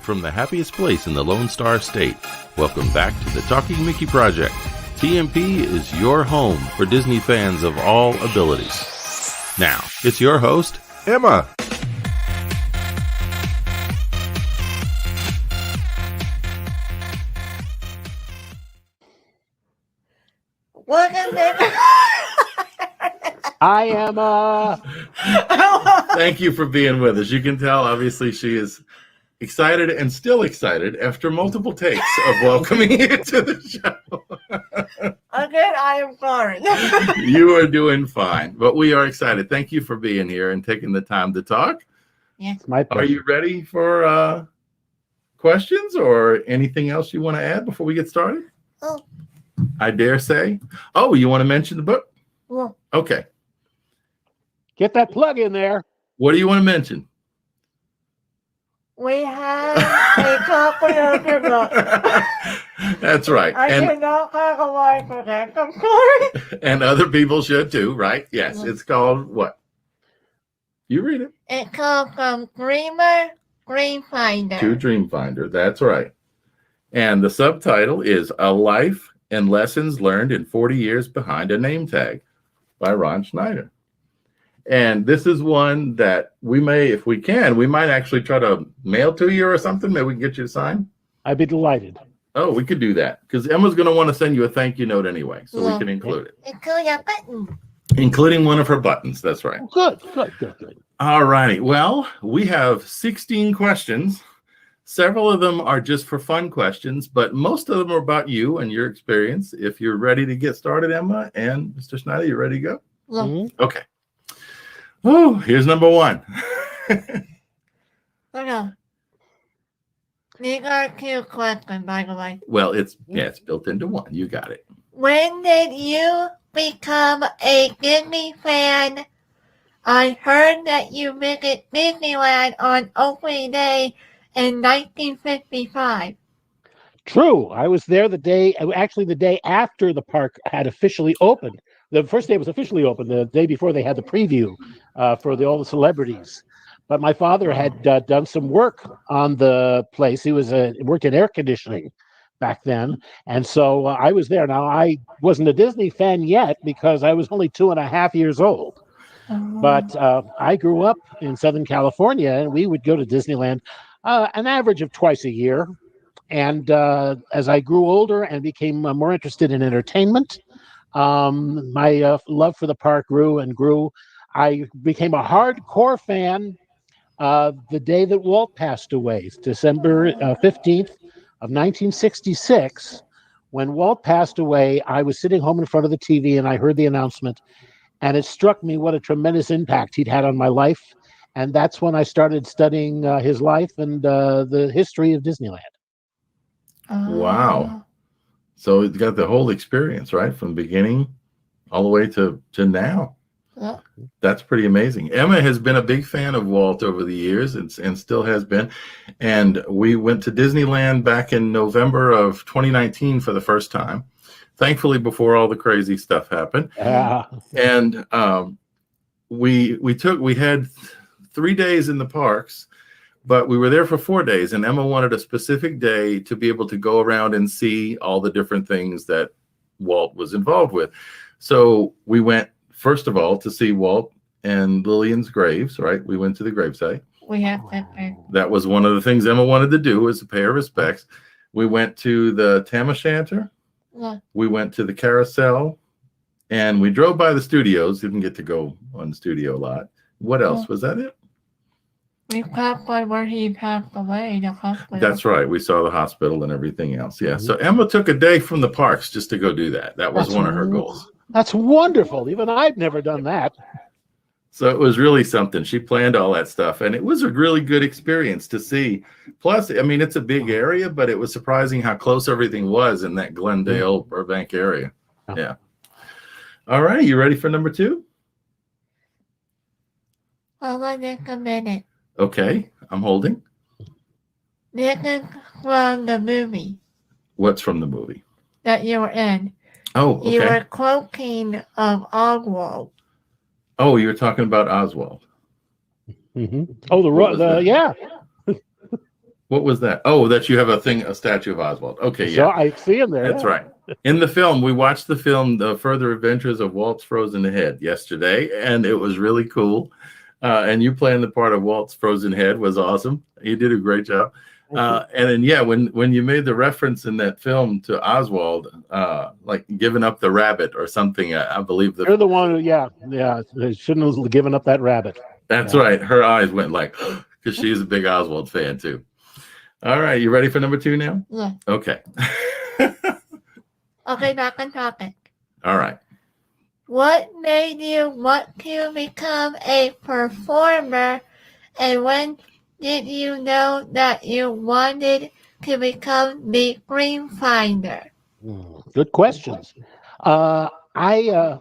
from the happiest place in the Lone Star State. Welcome back to the Talking Mickey Project. TMP is your home for Disney fans of all abilities. Now, it's your host, Emma. Welcome to... Hi, Emma. Thank you for being with us. You can tell, obviously, she is excited and still excited after multiple takes of welcoming you to the show. Again, I am sorry. You are doing fine, but we are excited. Thank you for being here and taking the time to talk. Yes. My pleasure. Are you ready for questions or anything else you want to add before we get started? Oh. I dare say. Oh, you want to mention the book? Well, Okay. Get that plug in there. What do you want to mention? we have a copy of the book. That's right. I cannot have a wife for that. I'm sorry. And other people should too, right? Yes. It's called what? You read it. It's called From Dreamer, Greenfinder. To Dreamfinder. That's right. And the subtitle is A Life and Lessons Learned in 40 Years Behind a Name Tag by RON SCHNEIDER. And this is one that we may, if we can, we might actually try to mail to you or something. Maybe we can get you to sign. I'd be delighted. Oh, we could do that because Emma's going to want to send you a thank you note anyway, so we can include it. Include a button. Including one of her buttons. That's right. Good. All righty. Well, we have 16 questions. Several of them are just for fun questions, but most of them are about you and your experience. If you're ready to get started, Emma and Mr. Schneider, you ready to go? Yeah. Mhm. Okay. Oh, here's number one. Okay. These are two questions, by the way. Well, it's built into one. You got it. When did you become a Disney fan? I heard that you visited Disneyland on opening day in 1955. True. I was there the day after the park had officially opened. The first day it was officially open. The day before they had the preview for all the celebrities. But my father had done some work on the place. He worked in air conditioning back then. And so I was there. Now, I wasn't a Disney fan yet because I was only 2.5 years old. But I grew up in Southern California, and we would go to Disneyland an average of twice a year. And as I grew older and became more interested in entertainment, my love for the park grew and grew. I became a hardcore fan the day that Walt passed away, December 15th of 1966. When Walt passed away, I was sitting home in front of the TV and I heard the announcement, and it struck me what a tremendous impact he'd had on my life. And that's when I started studying his life and the history of Disneyland. Wow. So it's got the whole experience, right? From the beginning all the way to now. Yeah. That's pretty amazing. Emma has been a big fan of Walt over the years and still has been. And we went to Disneyland back in November of 2019 for the first time. Thankfully, before all the crazy stuff happened. And we had 3 days in the parks, but we were there for 4 days, and Emma wanted a specific day to be able to go around and see all the different things that Walt was involved with. So we went, first of all, to see Walt and Lillian's graves, right? We went to the gravesite. We have that. That was one of the things Emma wanted to do, was to pay her respects. We went to the Tam O'Shanter. Yeah. We went to the carousel, and we drove by the studios. Didn't get to go on the studio lot. What else? Was that it? We passed by where he passed away, the hospital. That's right. We saw the hospital and everything else. Yeah. So Emma took a day from the parks just to go do that. That was one of her goals. That's wonderful. Even I've never done that. So it was really something. She planned all that stuff, and it was a really good experience to see. Plus, I mean, it's a big area, but it was surprising how close everything was in that Glendale, Burbank area. Yeah. All right. You ready for number 2? Hold on just a minute. Okay. I'm holding. This is from the movie What's from the movie? that you were in. Oh, okay. You were quoting of Oswald. Oh, you were talking about Oswald. Mm-hmm. Oh, What What was that? Oh, that you have a statue of Oswald. Okay, So yeah. I see him there. That's right. In the film, we watched the film, The Further Adventures of Walt's Frozen Head yesterday, and it was really cool. And you playing the part of Walt's Frozen Head was awesome. You did a great job. And then, yeah, when you made the reference in that film to Oswald, like giving up the rabbit or something, I believe You're the one who, they shouldn't have given up that rabbit. That's right. Her eyes went like, because she's a big Oswald fan too. All right, you ready for number 2 now? Yeah. Okay. Okay, back on topic. All right. What made you want to become a performer, and when did you know that you wanted to become the Greenfinder? Good questions. I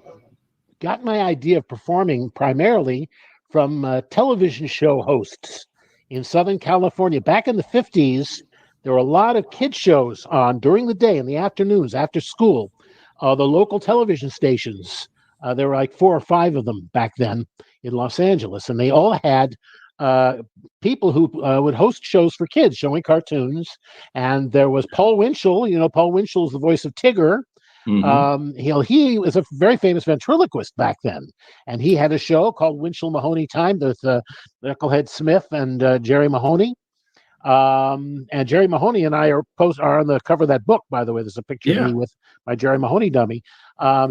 got my idea of performing primarily from television show hosts in Southern California. Back in the 50s, there were a lot of kid shows on during the day, in the afternoons, after school. The local television stations, there were like 4 or 5 of them back then in Los Angeles, and they all had people who would host shows for kids, showing cartoons. And there was Paul Winchell. Paul Winchell is the voice of Tigger. Mm-hmm. He was a very famous ventriloquist back then, and he had a show called Winchell Mahoney Time with Knucklehead Smith and Jerry Mahoney. And Jerry Mahoney and I are on the cover of that book, by the way. There's a picture of me with my Jerry Mahoney dummy.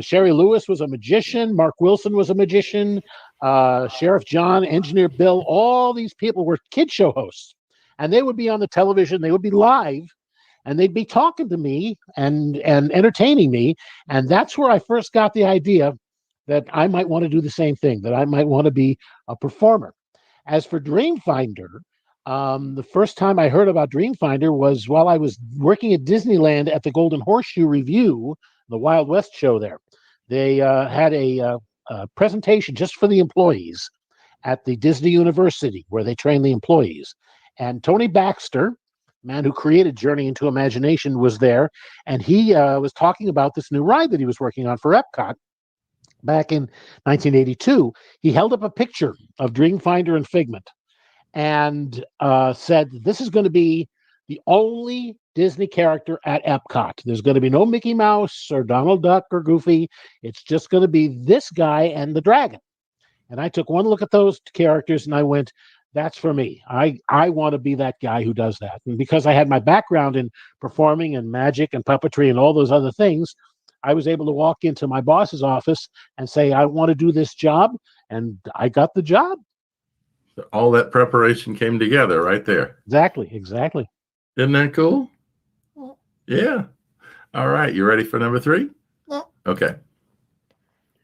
Sherry Lewis was a magician. Mark Wilson was a magician. Sheriff John, Engineer Bill, all these people were kid show hosts. And they would be on the television. They would be live. And they'd be talking to me and entertaining me. And that's where I first got the idea that I might want to do the same thing, that I might want to be a performer. As for Dreamfinder, the first time I heard about Dreamfinder was while I was working at Disneyland at the Golden Horseshoe Review, the Wild West show there. They had a presentation just for the employees at the Disney University where they train the employees. And Tony Baxter, man who created Journey into Imagination, was there, and he was talking about this new ride that he was working on for EPCOT back in 1982. He held up a picture of Dreamfinder and Figment and said, this is going to be the only Disney character at EPCOT. There's going to be no Mickey Mouse or Donald Duck or Goofy. It's just going to be this guy and the dragon. And I took one look at those characters and I went, that's for me. I want to be that guy who does that. And because I had my background in performing and magic and puppetry and all those other things, I was able to walk into my boss's office and say, I want to do this job. And I got the job. All that preparation came together right there. Exactly. Isn't that cool? Yeah. All right. You ready for number 3? Yeah. Okay.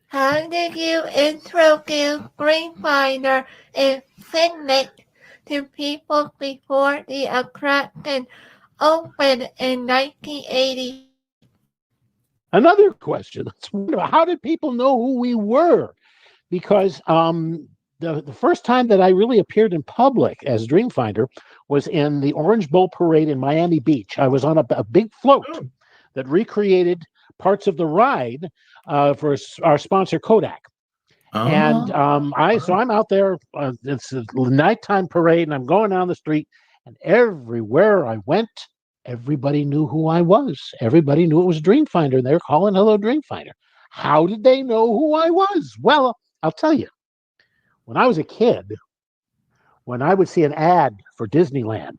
How did you introduce Greenfinder and Figment to people before the attraction opened in 1980? Another question. How did people know who we were? Because the first time that I really appeared in public as Dreamfinder was in the Orange Bowl Parade in Miami Beach. I was on a big float that recreated parts of the ride for our sponsor Kodak. And I'm out there. It's a nighttime parade, and I'm going down the street, and everywhere I went, everybody knew who I was. Everybody knew it was Dreamfinder, and they were calling "Hello, Dreamfinder." How did they know who I was? Well, I'll tell you. When I was a kid, when I would see an ad for Disneyland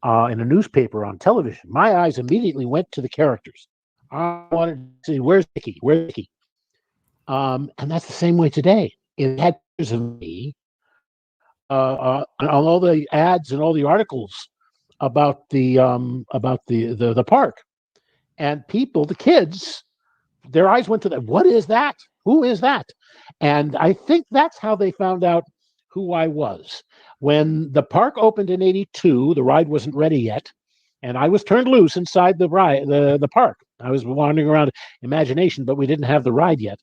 in a newspaper on television, my eyes immediately went to the characters. I wanted to see, where's Mickey? Where's Mickey? And that's the same way today. It had pictures of me on all the ads and all the articles about the park. And people, the kids, their eyes went to that. What is that? Who is that? And I think that's how they found out who I was. When the park opened in 82, the ride wasn't ready yet. And I was turned loose inside the park. I was wandering around Imagination, but we didn't have the ride yet.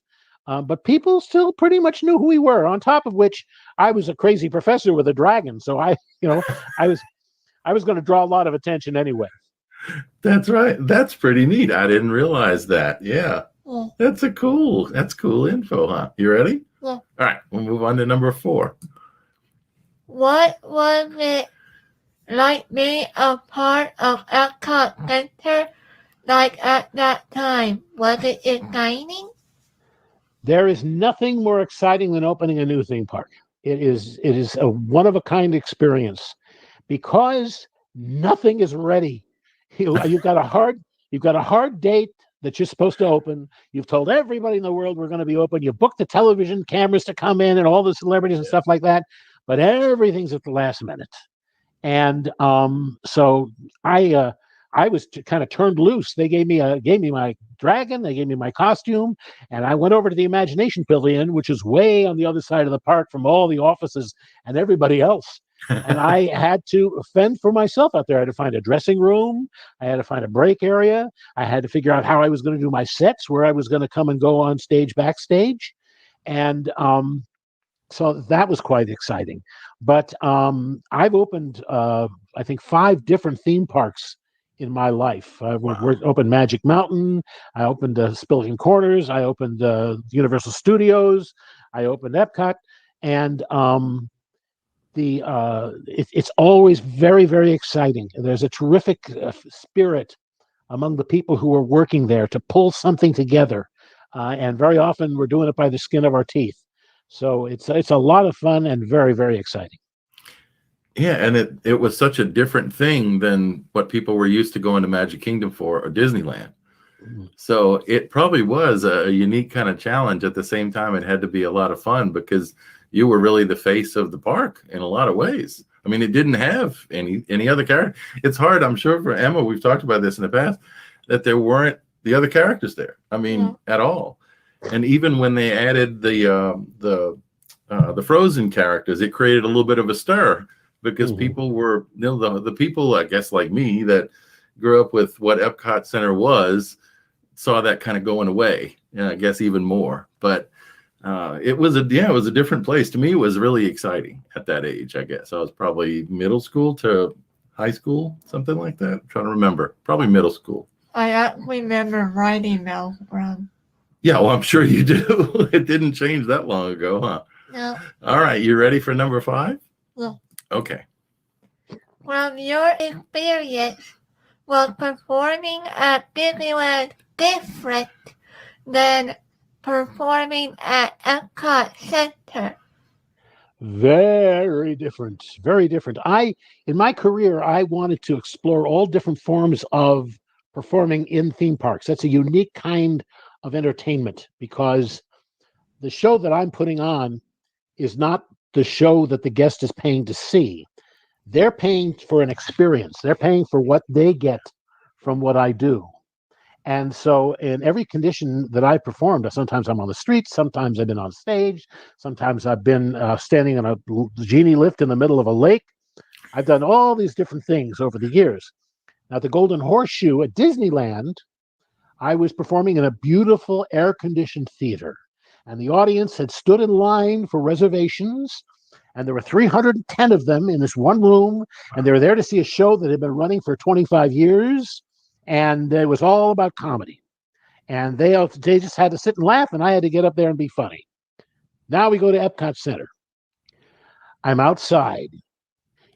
But people still pretty much knew who we were. On top of which, I was a crazy professor with a dragon, so I was going to draw a lot of attention anyway. That's right. That's pretty neat. I didn't realize that. Yeah. That's cool info, huh? You ready? Yeah. All right. We'll move on to number 4. What was it like being a part of EPCOT Center like at that time? Was it exciting? There is nothing more exciting than opening a new theme park. It is a one of a kind experience because nothing is ready. You've got a hard date that you're supposed to open. You've told everybody in the world we're going to be open. You booked the television cameras to come in and all the celebrities and stuff like that, but everything's at the last minute. And so I was kind of turned loose. They gave me my dragon, they gave me my costume, and I went over to the Imagination Pavilion, which is way on the other side of the park from all the offices and everybody else. And I had to fend for myself out there. I had to find a dressing room. I had to find a break area. I had to figure out how I was going to do my sets, where I was going to come and go on stage, backstage. And so that was quite exciting. But I've opened, I think, 5 different theme parks in my life. We opened Magic Mountain. I opened Spilling Corners. I opened Universal Studios. I opened Epcot. And it's always very, very exciting. There's a terrific spirit among the people who are working there to pull something together. And very often we're doing it by the skin of our teeth. So it's a lot of fun and very, very exciting. Yeah, and it was such a different thing than what people were used to going to Magic Kingdom for or Disneyland. So it probably was a unique kind of challenge. At the same time, it had to be a lot of fun because you were really the face of the park in a lot of ways. I mean, it didn't have any other character. It's hard, I'm sure, for Emma, we've talked about this in the past, that there weren't the other characters there. I mean, at all. And even when they added the Frozen characters, it created a little bit of a stir because people were, the people, I guess, like me, that grew up with what EPCOT Center was, saw that kind of going away, and I guess even more. But it was a different place. To me, it was really exciting at that age, I guess. I was probably middle school to high school, something like that. I'm trying to remember. Probably middle school. I remember riding those from. Yeah, well, I'm sure you do. It didn't change that long ago, huh? No. All right, you ready for number 5? Yeah. Okay. From your experience, was performing at Disneyland different than performing at EPCOT Center? Very different, very different. In my career, I wanted to explore all different forms of performing in theme parks. That's a unique kind of entertainment because the show that I'm putting on is not the show that the guest is paying to see. They're paying for an experience. They're paying for what they get from what I do. And so in every condition that I performed, sometimes I'm on the streets, sometimes I've been on stage, sometimes I've been standing on a genie lift in the middle of a lake. I've done all these different things over the years. Now, the Golden Horseshoe at Disneyland, I was performing in a beautiful air-conditioned theater. And the audience had stood in line for reservations, and there were 310 of them in this one room, and they were there to see a show that had been running for 25 years. And it was all about comedy. And they just had to sit and laugh, and I had to get up there and be funny. Now we go to Epcot Center. I'm outside.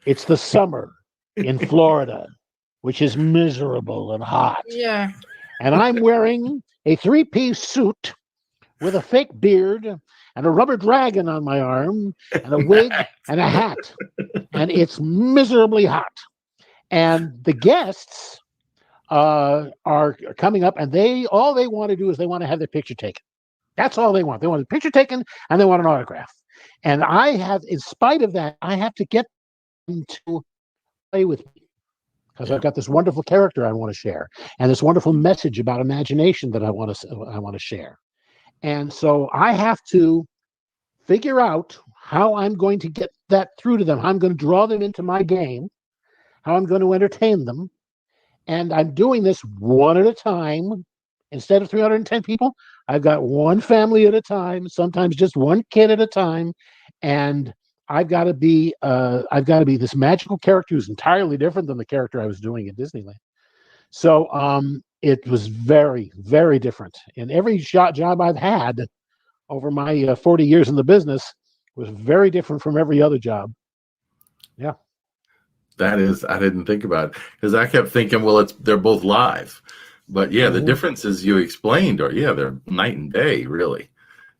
It's the summer in Florida, which is miserable and hot. Yeah. And I'm wearing a 3-piece suit with a fake beard and a rubber dragon on my arm and a wig and a hat. And it's miserably hot. And the guests are coming up, and all they want to do is they want to have their picture taken. That's all they want. They want a picture taken, and they want an autograph. And in spite of that, I have to get them to play with me because I've got this wonderful character I want to share, and this wonderful message about imagination that I want to share. And so I have to figure out how I'm going to get that through to them. How I'm going to draw them into my game, how I'm going to entertain them. And I'm doing this one at a time. Instead of 310 people, I've got one family at a time, sometimes just one kid at a time. And I've got to be this magical character who's entirely different than the character I was doing at Disneyland. So it was very, very different. And every job I've had over my 40 years in the business was very different from every other job. Yeah. That is, I didn't think about it because I kept thinking, well, they're both live, but yeah, the differences you explained are, yeah, they're night and day, really.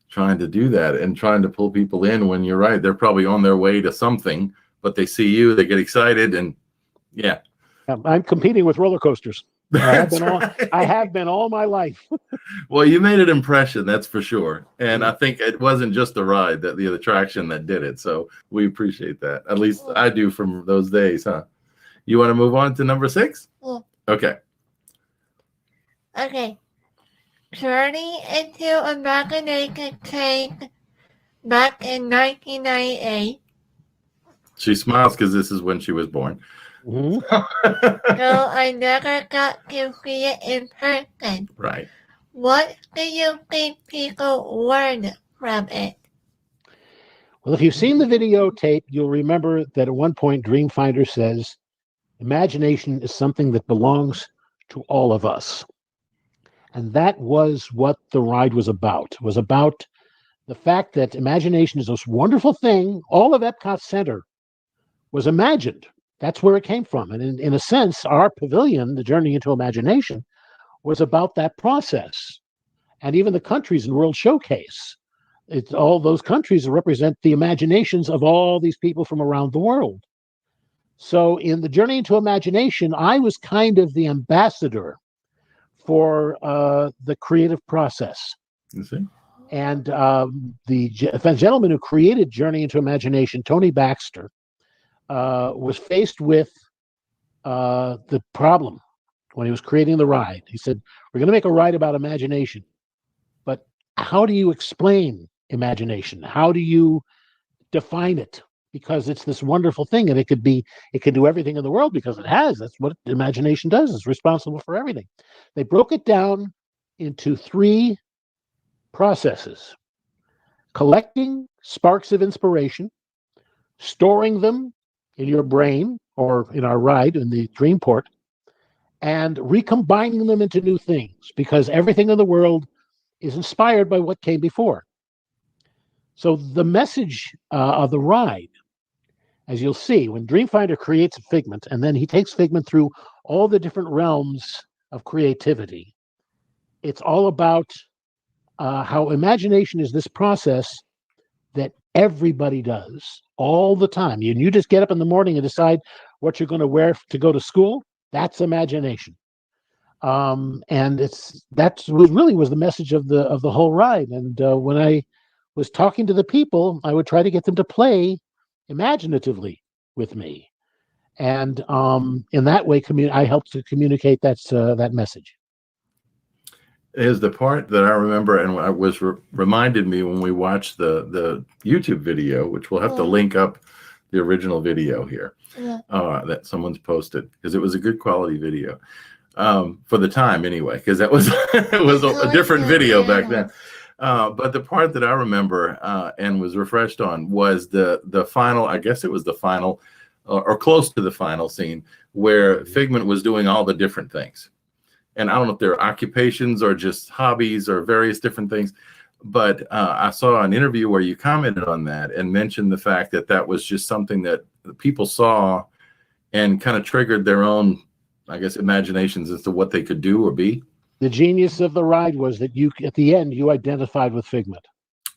Trying to do that and trying to pull people in when you're right. They're probably on their way to something, but they see you, they get excited, and yeah. I'm competing with roller coasters. Right. I have been all my life. Well, you made an impression, that's for sure. And I think it wasn't just the ride, that the attraction that did it. So we appreciate that. At least I do from those days, huh? You want to move on to number 6? Yeah. Okay. Okay. Journey into Imagination came back in 1998. She smiles because this is when she was born. Mm-hmm. Though I never got to see it in person. Right. What do you think people learned from it? Well, if you've seen the videotape, you'll remember that at one point Dreamfinder says, imagination is something that belongs to all of us. And that was what the ride was about. It was about the fact that imagination is this wonderful thing. All of EPCOT Center was imagined. That's where it came from. And in a sense, our pavilion, the Journey into Imagination, was about that process. And even the countries in World Showcase, it's all those countries represent the imaginations of all these people from around the world. So in the Journey into Imagination, I was kind of the ambassador for the creative process. You see? And the gentleman who created Journey into Imagination, Tony Baxter, was faced with the problem when he was creating the ride. He said, we're going to make a ride about imagination, but how do you explain imagination? How do you define it? Because it's this wonderful thing, and it can do everything in the world because it has. That's what imagination does. It's responsible for everything. They broke it down into 3 processes: collecting sparks of inspiration, storing them in your brain, or in our ride in the Dreamport, and recombining them into new things, because everything in the world is inspired by what came before. So the message of the ride, as you'll see, when Dreamfinder creates a figment, and then he takes figment through all the different realms of creativity, it's all about how imagination is this process that everybody does all the time. You just get up in the morning and decide what you're going to wear to go to school. That's imagination. And that really was the message of the whole ride. And when I was talking to the people, I would try to get them to play imaginatively with me. And in that way, I helped to communicate that message. Is the part that I remember, and I was reminded me when we watched the YouTube video, which we'll have to link up the original video here that someone's posted, because it was a good quality video for the time anyway, because that was it was a different video back then. But the part that I remember and was refreshed on was the final, I guess it was the final or close to the final scene where Figment was doing all the different things. And I don't know if they're occupations or just hobbies or various different things, but I saw an interview where you commented on that and mentioned the fact that that was just something that people saw and kind of triggered their own, I guess, imaginations as to what they could do or be. The genius of the ride was that at the end, you identified with Figment.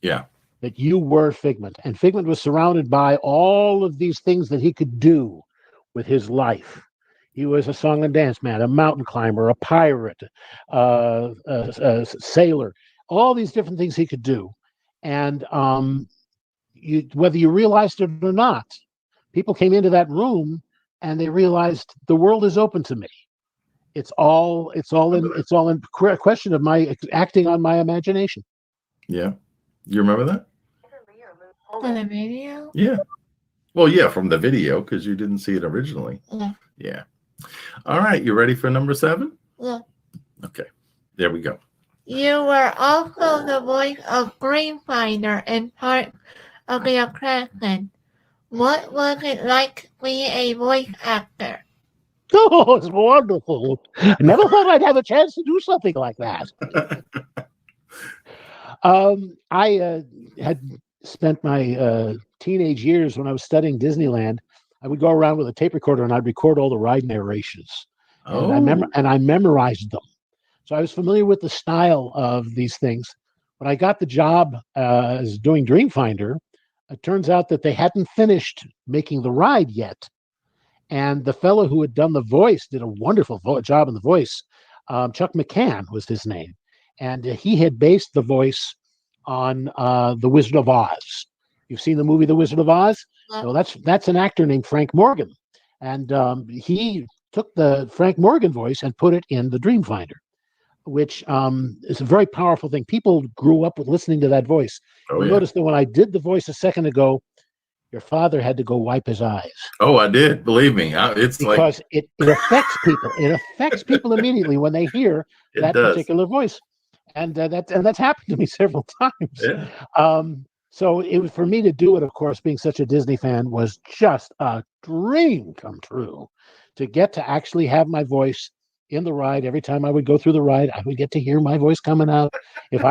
Yeah. That you were Figment. And Figment was surrounded by all of these things that he could do with his life. He was a song and dance man, a mountain climber, a pirate, a sailor, all these different things he could do. And whether you realized it or not, people came into that room and they realized the world is open to me. It's all in question of my acting on my imagination. Yeah. You remember that? From the video? Yeah. Well, yeah, from the video, because you didn't see it originally. Yeah. Yeah. All right. You ready for number 7? Yeah. Okay. There we go. You were also the voice of Greenfinder and part of the Accredited. What was it like to be a voice actor? Oh, it's wonderful. I never thought I'd have a chance to do something like that. I had spent my teenage years when I was studying Disneyland. I would go around with a tape recorder and I'd record all the ride narrations. Oh, And I memorized them. So I was familiar with the style of these things. When I got the job as doing Dreamfinder, it turns out that they hadn't finished making the ride yet. And the fellow who had done the voice did a wonderful job in the voice. Chuck McCann was his name. And he had based the voice on The Wizard of Oz. You've seen the movie The Wizard of Oz? Yeah. Well, that's an actor named Frank Morgan. And he took the Frank Morgan voice and put it in the Dreamfinder, which is a very powerful thing. People grew up with listening to that voice. oh You yeah. notice that when I did the voice a second ago, your father had to go wipe his eyes Oh, I did. Believe me, it's like because it affects people. It affects people immediately when they hear it that does. particular voice, and that's happened to me several times. Yeah. So it was, for me to do it, of course, being such a Disney fan, was just a dream come true. To get to actually have my voice in the ride, every time I would go through the ride, I would get to hear my voice coming out. If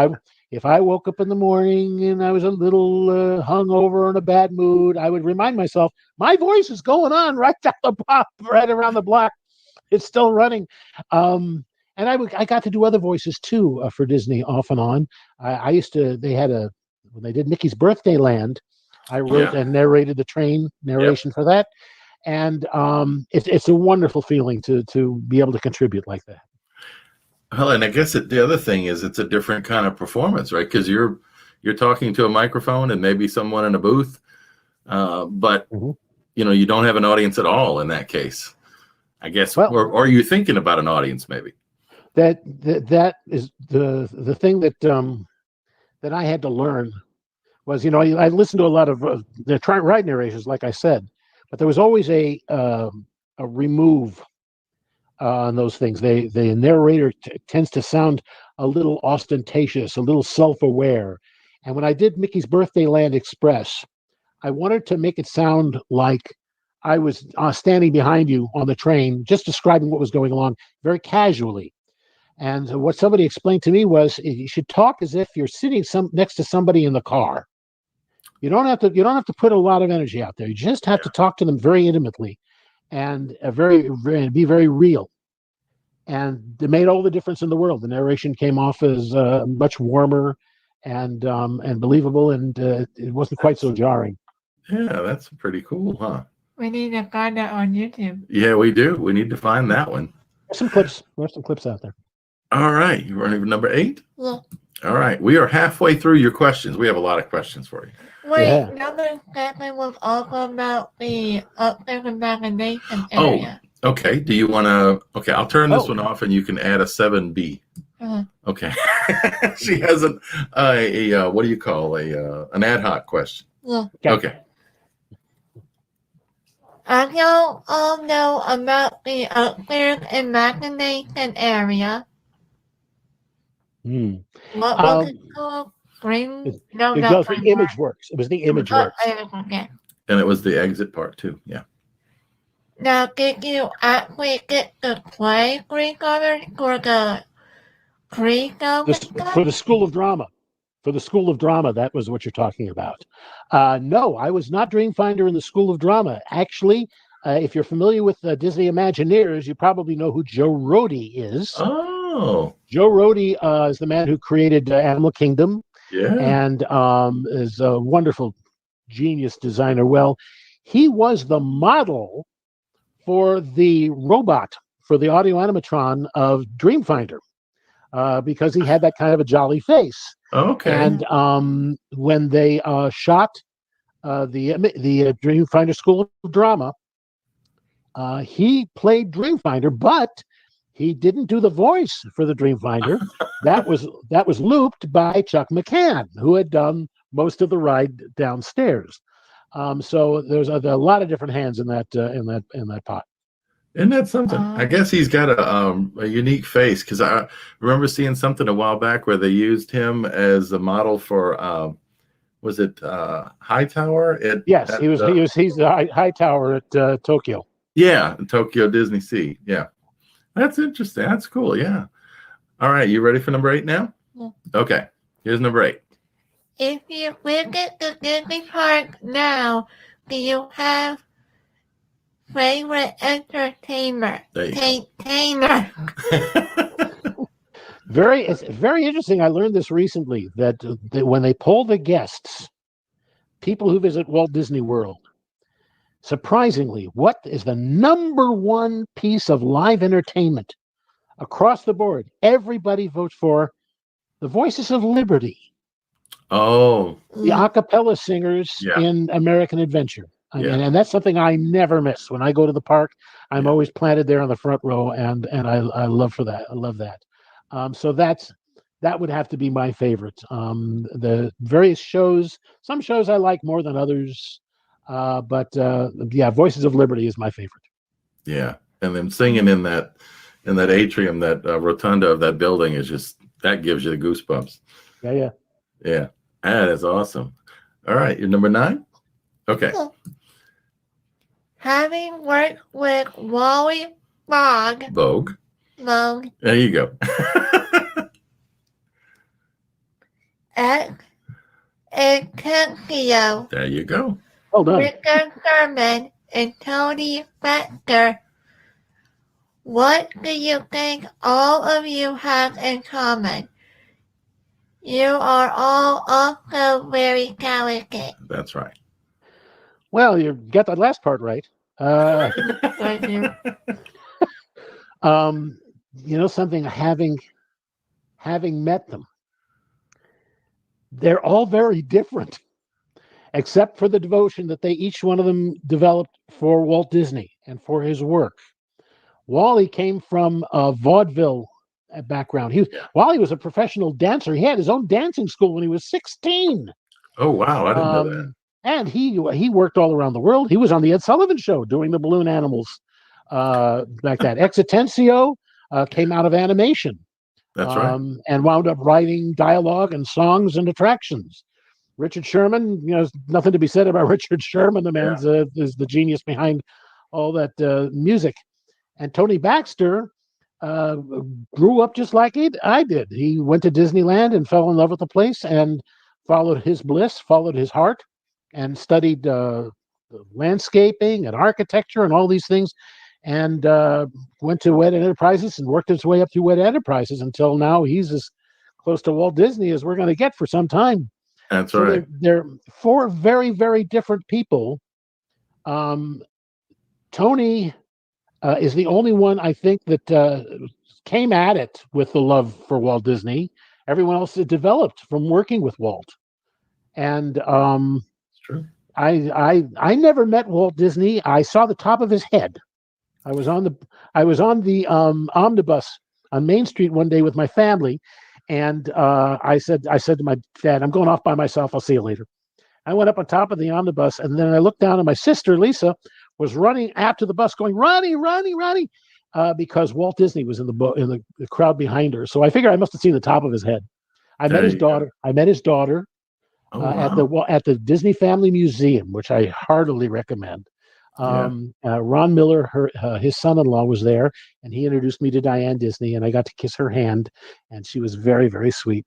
I woke up in the morning and I was a little hungover or in a bad mood, I would remind myself, my voice is going on right down the block, right around the block. It's still running. And I got to do other voices too for Disney off and on. I used to, when they did Mickey's Birthday Land, I wrote Yeah. and narrated the train narration for that. And it's a wonderful feeling to be able to contribute like that. Well, and I guess the other thing is it's a different kind of performance, right? Because you're talking to a microphone and maybe someone in a booth, but Mhm. you don't have an audience at all in that case, I guess. Well- or are you thinking about an audience maybe? That is the thing that I had to learn was, I listened to a lot of the ride narrations, like I said, but there was always a remove on those things. The narrator tends to sound a little ostentatious, a little self-aware. And when I did Mickey's Birthday Land Express, I wanted to make it sound like I was standing behind you on the train, just describing what was going along very casually. And what somebody explained to me was you should talk as if you're sitting next to somebody in the car. You don't have to put a lot of energy out there. You just have to talk to them very intimately and be very real. And it made all the difference in the world. The narration came off as much warmer and believable, and it wasn't quite so jarring. Yeah, that's pretty cool, huh? We need to find that on YouTube. Yeah, we do. We need to find that one. There's some clips out there. All right, you running number 8? Yeah. All right, we are halfway through your questions. We have a lot of questions for you. Wait, Yeah. number 7 was also about the upstairs imagination Oh. area. Okay, do you want to? Okay, I'll turn this Oh. one off, and you can add a 7B. Mhm. Okay, she has a what do you call an ad hoc question? Yeah. Okay. I don't all know about the upstairs imagination area. Hmm. What was Um, it called? Green? It No, goes not for Green. ImageWorks. It was the ImageWorks. Okay. And it was the exit part too. Yeah. Now, did you actually get to play Greenfinder for the pre-show? For the School of Drama. For the School of Drama, that was what you're talking about. No, I was not Dreamfinder in the School of Drama. Actually, if you're familiar with Disney Imagineers, you probably know who Joe Rohde is. Oh, Joe Rohde is the man who created Animal Kingdom yeah. and is a wonderful genius designer. Well, he was the model for the robot, for the audio animatron of Dreamfinder, because he had that kind of a jolly face. Okay. And when they shot the Dreamfinder School of Drama, he played Dreamfinder, but he didn't do the voice for the Dreamfinder. that was looped by Chuck McCann, who had done most of the ride downstairs. So there's a lot of different hands in that pot. Isn't that something? I guess he's got a unique face, because I remember seeing something a while back where they used him as a model for was it Hightower? Yes, he's the high tower at Tokyo. Yeah, Tokyo Disney Sea. Yeah, that's interesting. That's cool. Yeah. All right, you ready for number 8 now? Yeah. Okay, here's number 8. If you visit the Disney park now, do you have favorite entertainer. There you Entertainer. It's very interesting. I learned this recently that when they poll the guests, people who visit Walt Disney World, surprisingly, what is the number one piece of live entertainment across the board? Everybody votes for the Voices of Liberty, Oh, the a cappella singers Yeah. in American Adventure. Yeah. And that's something I never miss. When I go to the park, I'm Yeah. always planted there on the front row, and I love for that. I love that. So that would have to be my favorite. The various shows, some shows I like more than others, but yeah, Voices of Liberty is my favorite. yeah. And then singing in that atrium, that rotunda of that building is just, that gives you the goosebumps. Yeah. Yeah. That is awesome. All right. You're number 9? Okay. Having worked with Wally Vogue. There you go. at Accredited, There you go. Well done. Richard Sherman, and Tony Baxter, what do you think all of you have in common? You are all also very talented. That's right. Well, you got that last part right. Thank you. Something, having met them, they're all very different, except for the devotion that each one of them developed for Walt Disney and for his work. Wally came from a vaudeville background. Wally was a professional dancer. He had his own dancing school when he was 16. Oh, wow. I didn't know that. And he worked all around the world. He was on the Ed Sullivan Show doing the balloon animals like that. Exitensio came out of animation. That's right. And wound up writing dialogue and songs and attractions. Richard Sherman, there's nothing to be said about Richard Sherman. The man's is the genius behind all that music. And Tony Baxter grew up just like I did. He went to Disneyland and fell in love with the place and followed his bliss, followed his heart, and studied landscaping and architecture and all these things, and went to Wed Enterprises and worked his way up through Wed Enterprises until now he's as close to Walt Disney as we're going to get for some time. That's right. They're 4 very, very different people. Tony is the only one, I think, that came at it with the love for Walt Disney. Everyone else had developed from working with Walt. And It's true. I never met Walt Disney. I saw the top of his head. I was on the omnibus on Main Street one day with my family, and I said to my dad, "I'm going off by myself. I'll see you later." I went up on top of the omnibus, and then I looked down, and my sister Lisa was running after the bus, going, "Ronnie, Ronnie, Ronnie," because Walt Disney was in the crowd behind her. So I figured I must have seen the top of his head. I met his daughter. Oh, wow. At the Disney Family Museum, which I heartily recommend. Ron Miller, his son-in-law, was there, and he introduced me to Diane Disney, and I got to kiss her hand, and she was very, very sweet.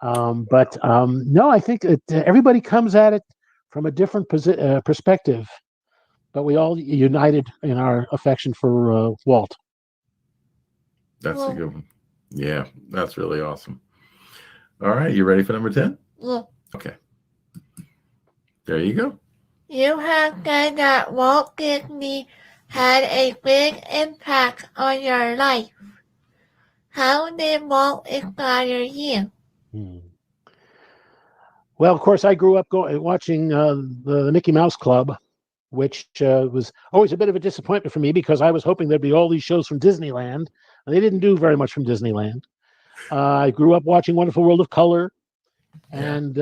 No, I think everybody comes at it from a different perspective, but we all united in our affection for Walt. That's a good one. Yeah, that's really awesome. All right, you ready for number 10? Yeah. Okay. There you go. You have said that Walt Disney had a big impact on your life. How did Walt inspire you? Well, of course, I grew up watching the Mickey Mouse Club, which was always a bit of a disappointment for me because I was hoping there'd be all these shows from Disneyland, and they didn't do very much from Disneyland. I grew up watching Wonderful World of Color, and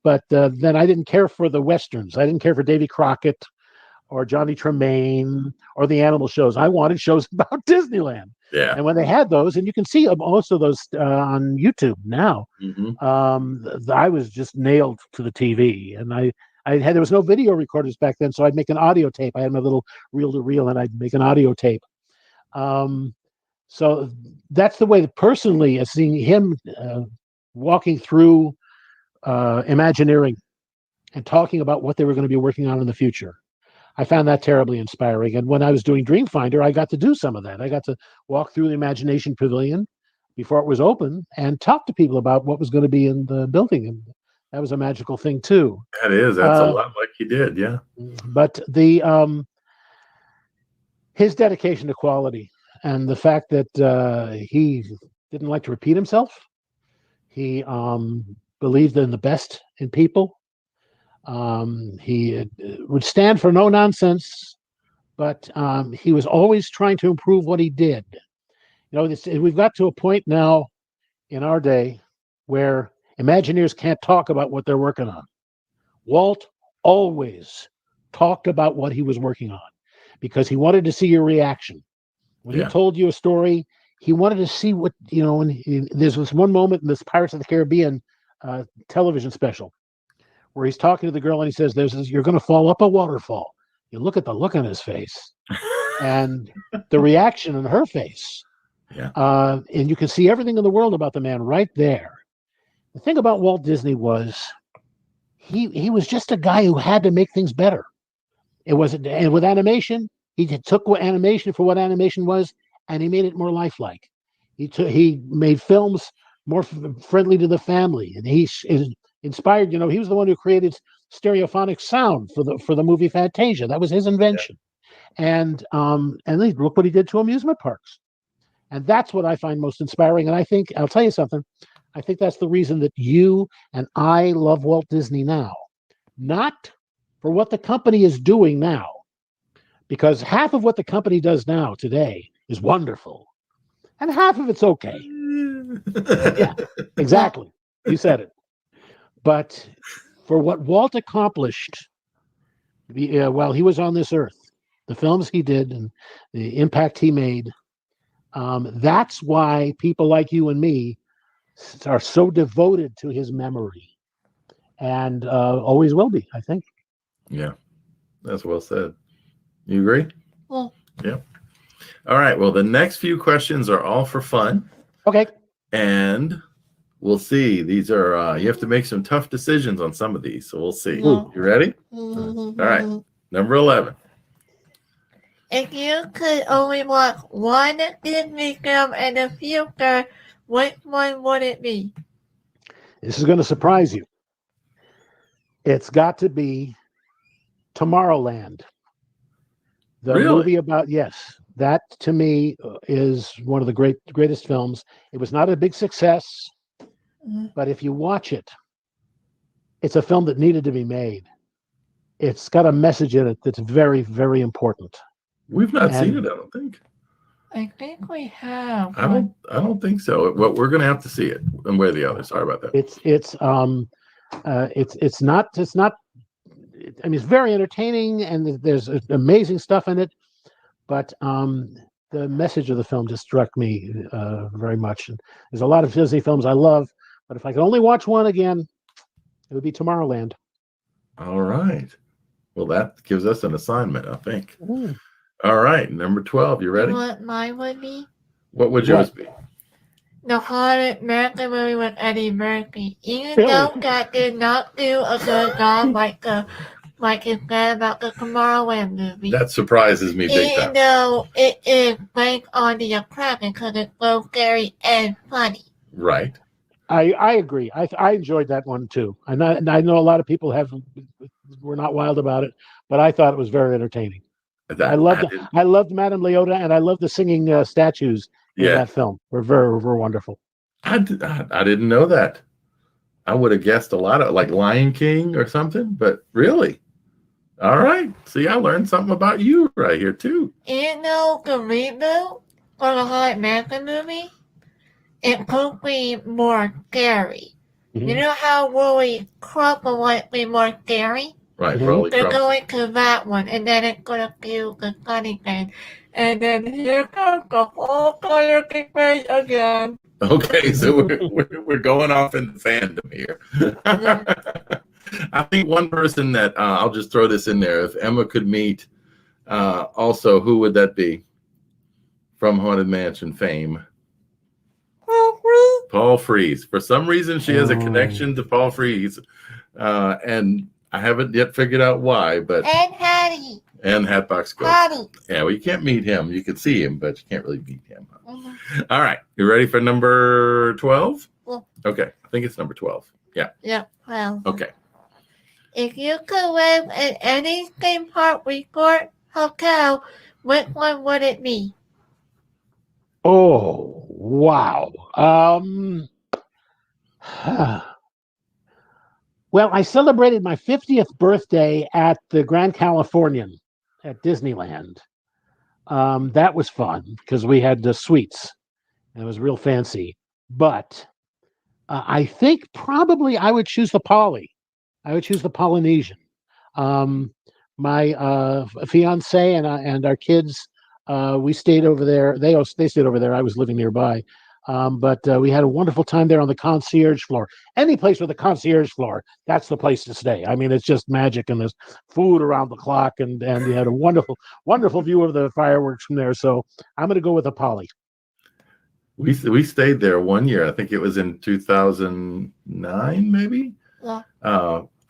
but then I didn't care for the Westerns. I didn't care for Davy Crockett or Johnny Tremaine or the animal shows. I wanted shows about Disneyland. Yeah. And when they had those, and you can see most of those on YouTube now, I was just nailed to the TV. And there was no video recorders back then, so I'd make an audio tape. I had my little reel-to-reel, and I'd make an audio tape. So that's the way that personally, seeing him walking through Imagineering and talking about what they were going to be working on in the future. I found that terribly inspiring. And when I was doing Dreamfinder, I got to do some of that. I got to walk through the Imagination Pavilion before it was open and talk to people about what was going to be in the building. And that was a magical thing too. That is. That's a lot like he did. Yeah. But his dedication to quality and the fact that he didn't like to repeat himself. He believed in the best in people. He would stand for no nonsense, but he was always trying to improve what he did. You know, we've got to a point now in our day where Imagineers can't talk about what they're working on. Walt always talked about what he was working on because he wanted to see your reaction. When he told you a story, he wanted to see what, you know, and there's this one moment in this Pirates of the Caribbean television special where he's talking to the girl and he says, you're going to fall up a waterfall. You look at the look on his face and the reaction in her face. Yeah. And you can see everything in the world about the man right there. The thing about Walt Disney was he was just a guy who had to make things better. It wasn't, and with animation, he took animation for what animation was, and he made it more lifelike. He made films more friendly to the family, and he inspired. You know, he was the one who created stereophonic sound for the movie Fantasia. That was his invention. Yeah. And look what he did to amusement parks. And that's what I find most inspiring. And I think, I'll tell you something, I think that's the reason that you and I love Walt Disney now. Not for what the company is doing now, because half of what the company does now today is wonderful, and half of it's okay. Yeah, exactly. You said it. But for what Walt accomplished while he was on this earth, the films he did and the impact he made, that's why people like you and me are so devoted to his memory, and always will be, I think. Yeah, that's well said. You agree? Well, yeah. All right. Well, the next few questions are all for fun. Okay. And we'll see. These are, you have to make some tough decisions on some of these. So we'll see. No. You ready? All right. Number 11. If you could only watch one Disney film in the future, which one would it be? This is going to surprise you. It's got to be Tomorrowland. The movie about, yes, that to me is one of the greatest films. It was not a big success, but if you watch it, it's a film that needed to be made. It's got a message in it that's very, very important. We've not seen it, I don't think. I think we have. I don't think so. Well, we're going to have to see it one way or the other. Sorry about that. It's not. I mean, it's very entertaining, and there's amazing stuff in it. But the message of the film just struck me very much. And there's a lot of Disney films I love, but if I could only watch one again, it would be Tomorrowland. All right. Well, that gives us an assignment, I think. Ooh. All right, number 12. You ready? You know what mine would be? What would yours be? The Haunted American movie with Eddie Murphy. Even though that did not do a good job like you said about the Tomorrowland movie. That surprises me big time. Even though it is based on the Accredited because it's so scary and funny. Right. I agree. I enjoyed that one too. And I know a lot of people were not wild about it, but I thought it was very entertaining. I loved Madame Leota, and I loved the singing statues in that film. Were wonderful. I didn't know that. I would have guessed a lot of like Lion King or something, but really, all right. See, I learned something about you right here too. You know the reboot for the Haunted American movie, it could be more scary. Mm-hmm. You know how Willie Crumple might be more scary? Right, mm-hmm. They're going to that one, and then it's going to do the funny thing. And then here comes the whole color face again. Okay, so we're going off in the fandom here. I think one person that I'll just throw this in there. If Emma could meet, also, who would that be? From Haunted Mansion fame. Paul Frees. For some reason, she has a connection to Paul Frees, and I haven't yet figured out why, but And Hattie. and Hatbox Ghost. Hattie. Yeah, well, you can't meet him. You can see him, but you can't really meet him. Mm-hmm. All right, you ready for number 12? Yeah. Okay, I think it's number 12. Yeah. Yeah. Well. Okay. If you could live in any theme park, resort, hotel, which one would it be? Oh, wow. Well, I celebrated my 50th birthday at the Grand Californian at Disneyland. That was fun because we had the suites and it was real fancy. But I think probably I would choose the Poly. I would choose the Polynesian. My fiance and our kids, we stayed over there. They stayed over there. I was living nearby. But we had a wonderful time there on the concierge floor. Any place with a concierge floor, that's the place to stay. I mean, it's just magic, and there's food around the clock, and you had a wonderful, wonderful view of the fireworks from there. So I'm going to go with the Poly. We stayed there one year. I think it was in 2009, maybe. Yeah.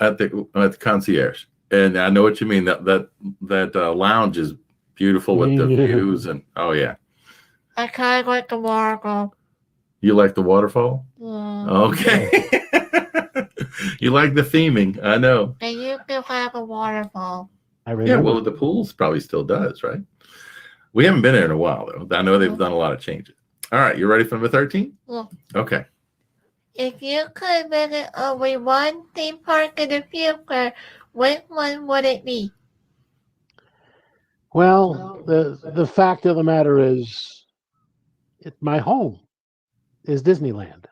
At the concierge, and I know what you mean. That lounge is beautiful with the views, and oh yeah. I kind of like the waterfall. You like the waterfall? Yeah. Okay. You like the theming. I know. And you can have a waterfall. I remember. Yeah, well, the pools probably still does, right? We haven't been there in a while, though. I know they've done a lot of changes. All right, you ready for number 13? Yeah. Okay. If you could visit only one theme park in the future, which one would it be? Well, the fact of the matter is, my home is Disneyland.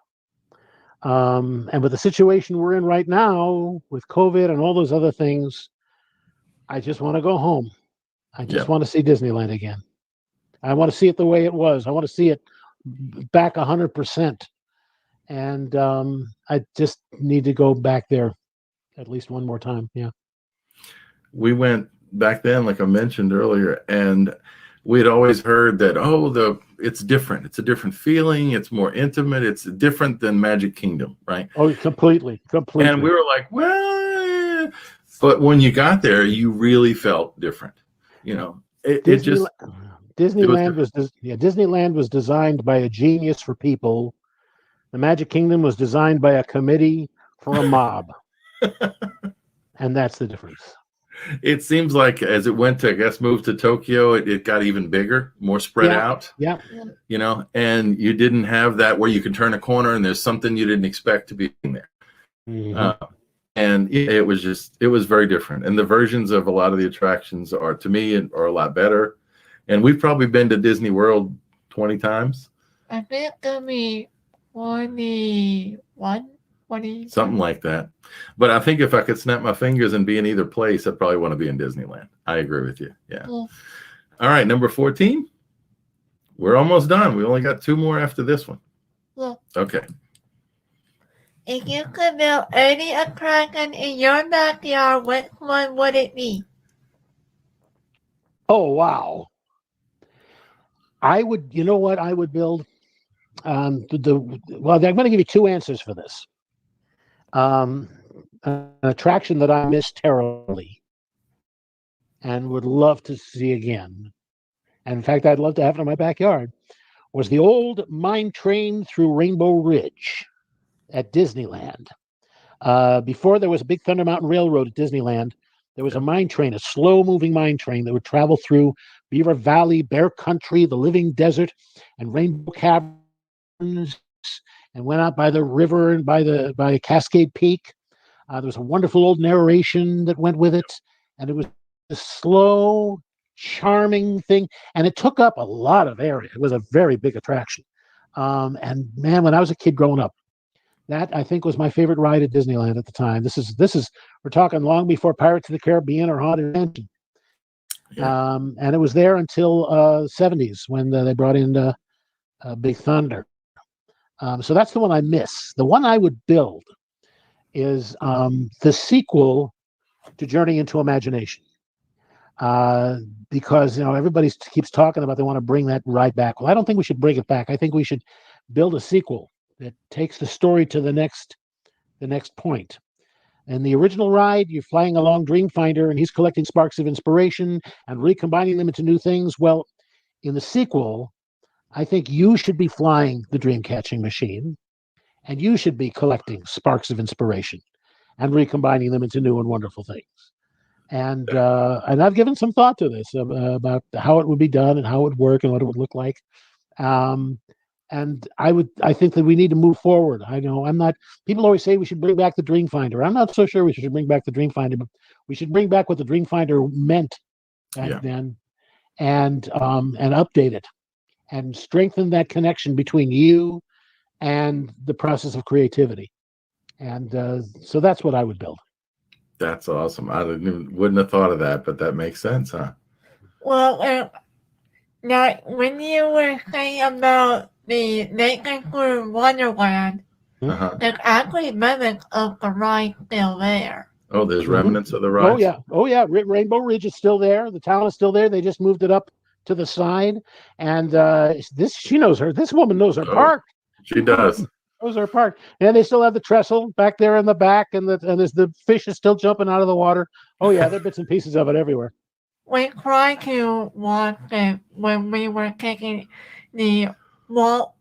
And with the situation we're in right now, with COVID and all those other things, I just want to go home. I just want to see Disneyland again. I want to see it the way it was. I want to see it back 100%. And I just need to go back there at least one more time. Yeah. We went back then, like I mentioned earlier, and we'd always heard that, it's different. It's a different feeling. It's more intimate. It's different than Magic Kingdom, right? Oh, completely. And we were like, well, but when you got there, you really felt different. You know, Disneyland was designed by a genius for people. The Magic Kingdom was designed by a committee for a mob. And that's the difference. It seems like as it went to, I guess, move to Tokyo, it got even bigger, more spread out. Yeah. You know, and you didn't have that where you can turn a corner and there's something you didn't expect to be in there. Mm-hmm. And it was very different. And the versions of a lot of the attractions are a lot better. And we've probably been to Disney World 20 times. I think it'll be 21, 20. Something like that. But I think if I could snap my fingers and be in either place, I'd probably want to be in Disneyland. I agree with you. Yeah. All right, number 14. We're almost done. We only got 2 more after this one. Yeah. Okay. If you could build any attraction in your backyard, which one would it be? Oh, wow. I would, you know what I would build? I'm going to give you 2 answers for this. An attraction that I miss terribly and would love to see again, and in fact, I'd love to have it in my backyard, was the old mine train through Rainbow Ridge at Disneyland. Before there was a big Thunder Mountain Railroad at Disneyland, there was a mine train, a slow-moving mine train that would travel through Beaver Valley, Bear Country, the Living Desert, and Rainbow Caverns, and went out by the river and by Cascade Peak. There was a wonderful old narration that went with it, and it was a slow, charming thing, and it took up a lot of area. It was a very big attraction. And man, when I was a kid growing up, that I think was my favorite ride at Disneyland at the time. This is we're talking long before Pirates of the Caribbean or Haunted Mansion. Yeah. And it was there until 70s when they brought in Big Thunder. So that's the one I miss. The one I would build is the sequel to Journey into Imagination. Because everybody keeps talking about they want to bring that ride back. Well, I don't think we should bring it back. I think we should build a sequel that takes the story to the next point. In the original ride, you're flying along Dreamfinder, and he's collecting sparks of inspiration and recombining them into new things. Well, in the sequel, I think you should be flying the dream catching machine, and you should be collecting sparks of inspiration and recombining them into new and wonderful things. And I've given some thought to this about how it would be done and how it would work and what it would look like. And I think that we need to move forward. I know people always say we should bring back the Dreamfinder. I'm not so sure we should bring back the Dreamfinder, but we should bring back what the Dreamfinder meant back then, and update it and strengthen that connection between you and the process of creativity. And so that's what I would build. That's awesome. I wouldn't have thought of that, but that makes sense, huh? Well, now when you were saying about the Naked Wonderland, there's actually remnants of the ride still there. Oh, there's remnants of the ride? Oh, yeah. Rainbow Ridge is still there. The town is still there. They just moved it up to the side. And this woman knows her park. She does. Knows her park. And they still have the trestle back there in the back, and the fish is still jumping out of the water. Oh, yeah, there are bits and pieces of it everywhere. We tried to watch it when we were taking the Walt's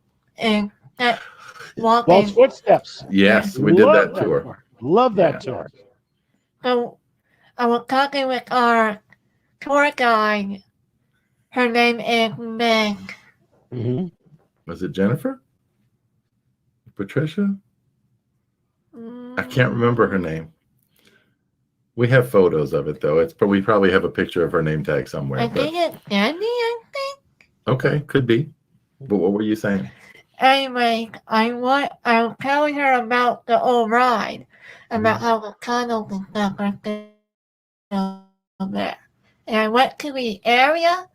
Footsteps. Yes, we did that tour. Love that tour. So I was talking with our tour guide. Her name is Meg. Mm-hmm. Was it Jennifer? Patricia? I can't remember her name. We have photos of it, though. We probably have a picture of her name tag somewhere. I think it's Danny, I think. Okay, could be. But what were you saying? Anyway, I was telling her about the old ride, about how the tunnels and stuff are still there. And I went to the area.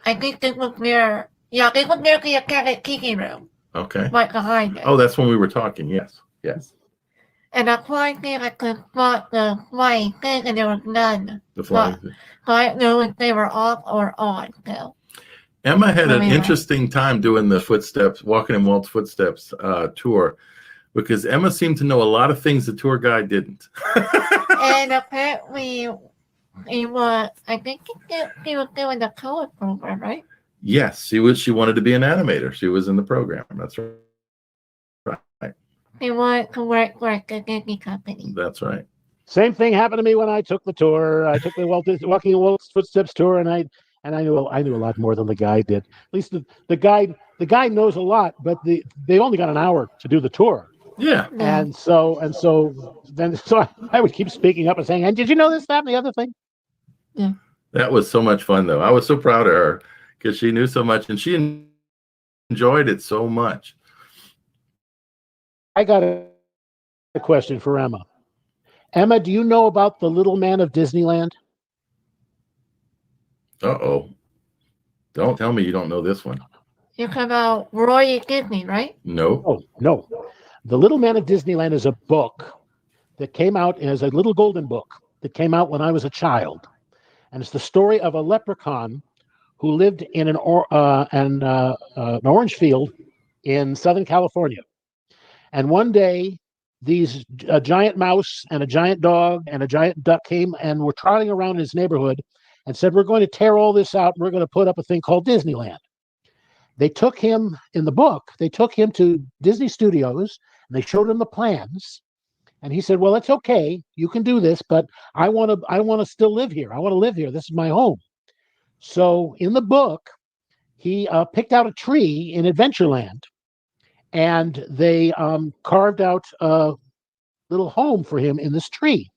I think this was near the Accredited Kiki room. Okay. Right behind it. Oh, that's when we were talking. Yes. And I tried to I could spot the flying thing, and there was none. The flying thing. So I didn't know if they were off or on. So Emma had an interesting time doing the Walking in Walt's Footsteps tour, because Emma seemed to know a lot of things the tour guide didn't. And apparently, I think he was doing the color program, right? Yes, she wanted to be an animator. She was in the program. That's right. He wanted to work for a Disney company. That's right. Same thing happened to me when I took the tour. I took the Walking in Walt's Footsteps tour, and I knew a lot more than the guide did. At least the guide knows a lot, but they only got an hour to do the tour. Yeah. And so I would keep speaking up and saying, "And did you know this, that, and the other thing?" Yeah. That was so much fun, though. I was so proud of her because she knew so much, and she enjoyed it so much. I got a question for Emma. Emma, do you know about the Little Man of Disneyland? Uh-oh. Don't tell me you don't know this one. You're talking about Roy Disney, right? No. Oh, no. The Little Man of Disneyland is a book that came out as a little golden book that came out when I was a child. And it's the story of a leprechaun who lived in an orange field in Southern California. And one day, a giant mouse and a giant dog and a giant duck came and were trotting around in his neighborhood and said, "We're going to tear all this out. And we're going to put up a thing called Disneyland." They took him, in the book, they took him to Disney Studios, and they showed him the plans. And he said, "Well, it's okay. You can do this, but I want to still live here. I want to live here. This is my home." So in the book, he picked out a tree in Adventureland, and they carved out a little home for him in this tree.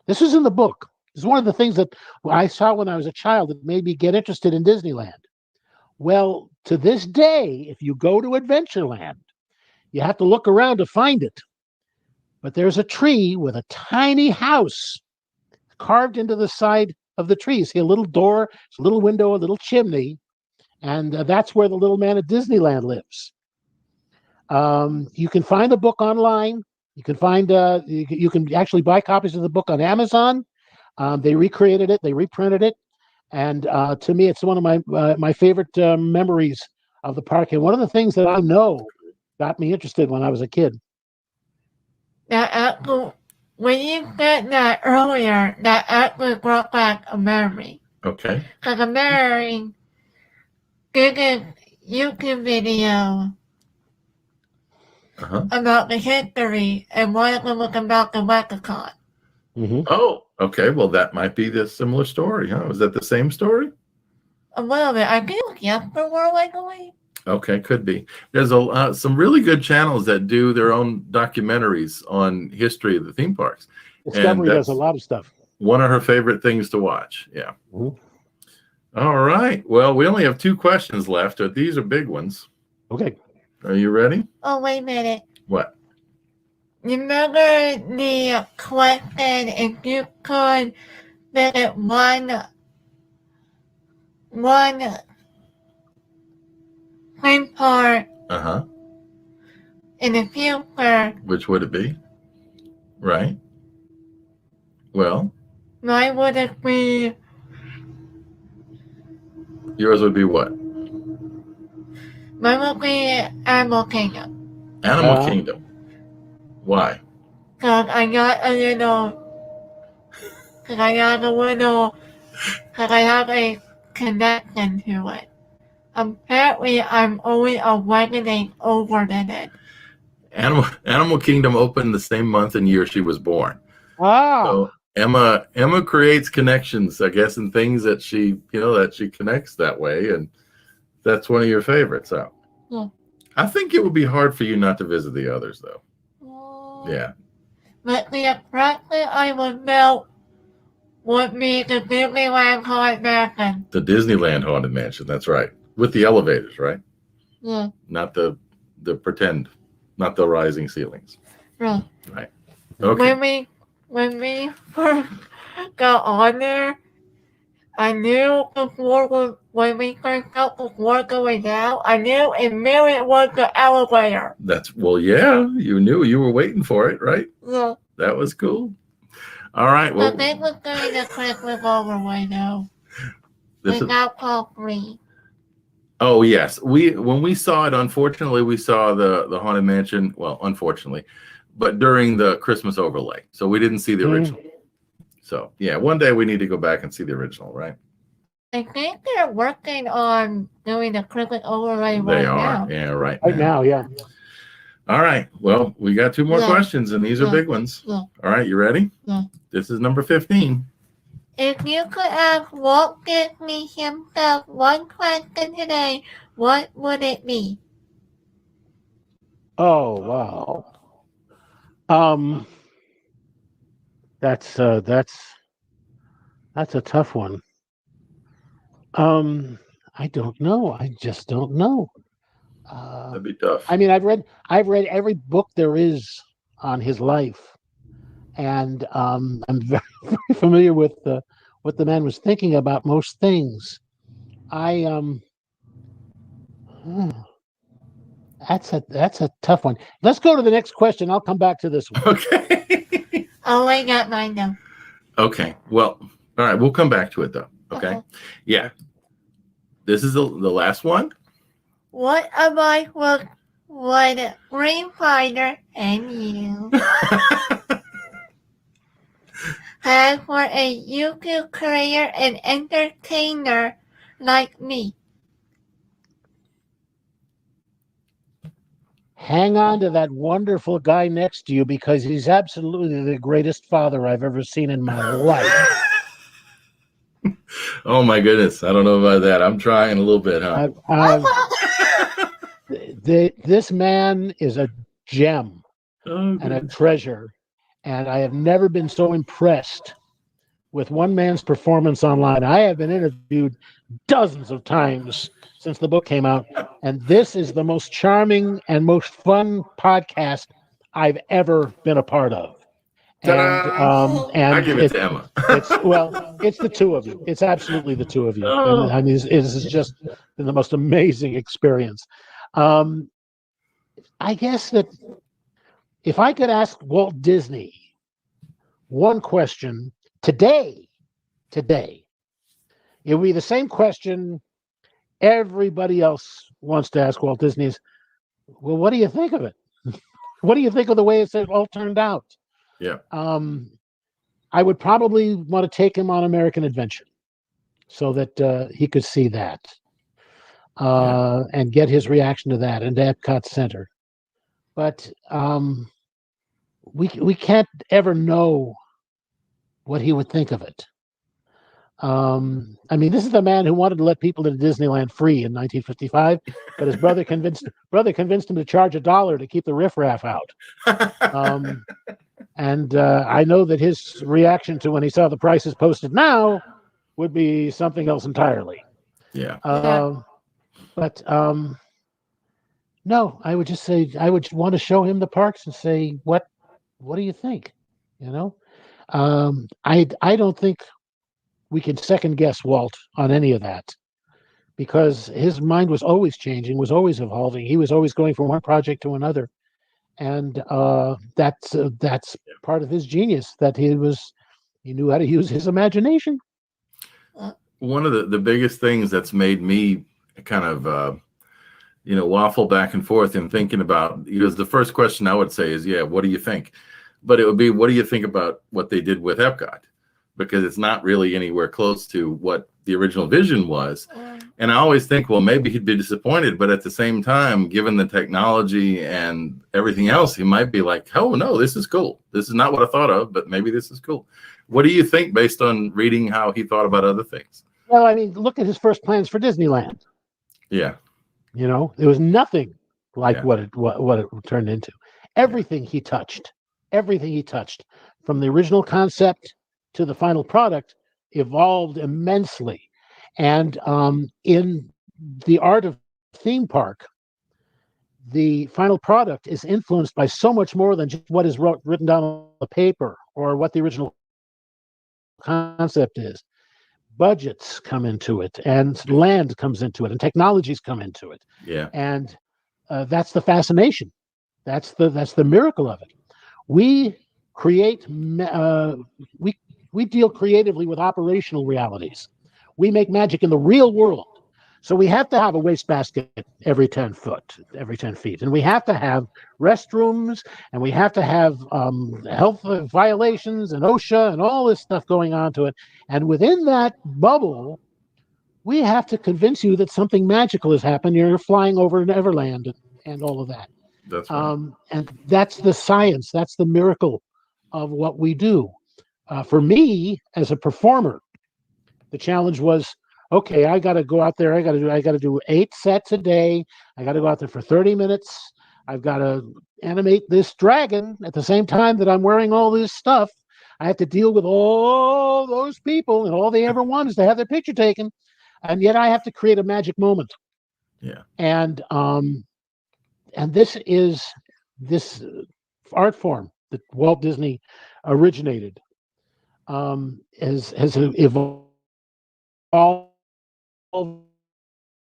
This is in the book. This is one of the things that I saw when I was a child that made me get interested in Disneyland. Well, to this day, if you go to Adventureland, you have to look around to find it. But there's a tree with a tiny house carved into the side of the tree. See a little door, a little window, a little chimney, and that's where the Little Man at Disneyland lives. You can find the book online. You can find you can actually buy copies of the book on Amazon. They recreated it, they reprinted it, and to me, it's one of my favorite memories of the park, and one of the things that I know got me interested when I was a kid. Now, when you said that earlier, that actually brought back a memory. Okay. Because I'm marrying did a YouTube video Uh-huh. about the history, and one of them was about the EPCOT. Mm-hmm. Oh, okay. Well, that might be the similar story, huh? Is that the same story? A little bit. I think it was yesterday, I believe. Okay, could be. There's some really good channels that do their own documentaries on history of the theme parks. Discovery And does a lot of stuff. one of her favorite things to watch. Yeah. Mhm. All right. Well, we only have 2 questions left. These are big ones. Okay. Are you ready? Oh, wait a minute. What? Remember the question if you could visit one theme park Uh-huh. in the future, Which would it be? Right. Well, why would it be? yours would be what? Mine would be Animal Kingdom. Animal Kingdom. Why? Cause I got a little, cause I have a connection to it. Apparently, I'm only awakening over than it. Animal Kingdom opened the same month and year she was born. Ah. So Emma creates connections, I guess, and things that she connects that way, and that's one of your favorites. So Yeah. I think it would be hard for you not to visit the others, though. Yeah. But the attraction I would know would be the Disneyland Haunted Mansion. The Disneyland Haunted Mansion. That's right, with the elevators, right? Yeah. Not the pretend, not the rising ceilings. Yeah. Right. Okay. When we first got on there, I knew when we first got before going down, I knew immediately it was the elevator. Yeah, you knew, you were waiting for it, right? Yeah. That was cool. All right. Well, But they was doing the quick overway though. Without call free. Oh yes, when we saw it, unfortunately, we saw the Haunted Mansion. Well, unfortunately, but during the Christmas overlay, so we didn't see the original. So yeah, one day we need to go back and see the original, right? I think they're working on doing the Christmas overlay They right are, now. yeah, right now, yeah. All right. Well, we got 2 more questions, and these are big ones. Yeah. All right, you ready? Yeah. This is number 15. If you could ask Walt Disney himself one question today, what would it be? Oh wow. That's a tough one. I don't know. I just don't know. That'd be tough. I mean, I've read every book there is on his life, and I'm very, very familiar with what the man was thinking about most things. That's a tough one. Let's go to the next question. I'll come back to this one. Okay. Oh, I got mine now. Okay. Well, all right. We'll come back to it though. Okay. Yeah. This is the last one. What advice would Greenfinder and you have for a YouTube career and entertainer like me? Hang on to that wonderful guy next to you, because he's absolutely the greatest father I've ever seen in my life. Oh my goodness. I don't know about that. I'm trying a little bit, huh? This man is a gem and a treasure, and I have never been so impressed with one man's performance online. I have been interviewed dozens of times since the book came out, and this is the most charming and most fun podcast I've ever been a part of. And I give it to Emma. It's the two of you. It's absolutely the two of you. And I mean, this has just been the most amazing experience. I guess that if I could ask Walt Disney one question today, it would be the same question everybody else wants to ask Walt Disney is, well, what do you think of it? What do you think of the way it's all turned out? Yeah. I would probably want to take him on American Adventure so that he could see that and get his reaction to that, and EPCOT Center. But we can't ever know what he would think of it. I mean, this is the man who wanted to let people into Disneyland free in 1955, but his brother convinced him to charge $1 to keep the riffraff out. And I know that his reaction to when he saw the prices posted now would be something else entirely. Yeah. But no, I would just say I would want to show him the parks and say, what do you think? You know, I don't think we can second guess Walt on any of that, because his mind was always changing, was always evolving. He was always going from one project to another, and that's part of his genius, that he knew how to use his imagination. One of the biggest things that's made me kind of waffle back and forth in thinking about, because the first question I would say is, yeah, what do you think? But it would be, what do you think about what they did with EPCOT? Because it's not really anywhere close to what the original vision was. And I always think, well, maybe he'd be disappointed, but at the same time, given the technology and everything else, he might be like, oh no, this is cool. This is not what I thought of, but maybe this is cool. What do you think based on reading how he thought about other things? Well, I mean, look at his first plans for Disneyland. Yeah. You know, there was nothing like what it turned into. Everything he touched, from the original concept to the final product, evolved immensely. And in the art of theme park, the final product is influenced by so much more than just what is written down on the paper or what the original concept is. Budgets come into it, and land comes into it, and technologies come into it. Yeah. And that's the fascination. That's the miracle of it. We create, we deal creatively with operational realities. We make magic in the real world. So we have to have a wastebasket every 10 feet. And we have to have restrooms, and we have to have health violations and OSHA and all this stuff going on to it. And within that bubble, we have to convince you that something magical has happened. You're flying over Neverland and all of that. That's right. And that's the science. That's the miracle of what we do. For me, as a performer, the challenge was, okay, I got to go out there. I got to do 8 sets a day. I got to go out there for 30 minutes. I've got to animate this dragon at the same time that I'm wearing all this stuff. I have to deal with all those people, and all they ever want is to have their picture taken. And yet I have to create a magic moment. Yeah. And this art form that Walt Disney originated has evolved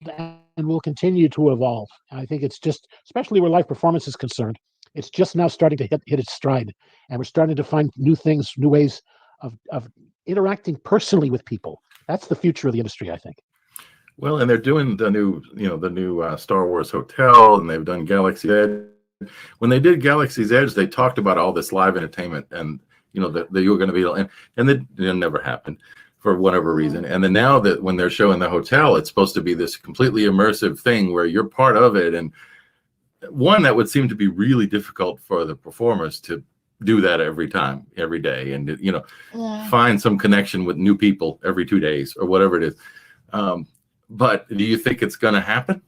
and will continue to evolve. I think it's just, especially where live performance is concerned, it's just now starting to hit its stride, and we're starting to find new things, new ways of interacting personally with people. That's the future of the industry, I think. Well, and they're doing the new Star Wars hotel, and they've done Galaxy's Edge. When they did Galaxy's Edge, they talked about all this live entertainment, and that you were going to be, and it never happened for whatever reason. And then now that when they're showing the hotel, it's supposed to be this completely immersive thing where you're part of it. And one, that would seem to be really difficult for the performers to do that every day, and find some connection with new people every 2 days or whatever it is. But do you think it's going to happen?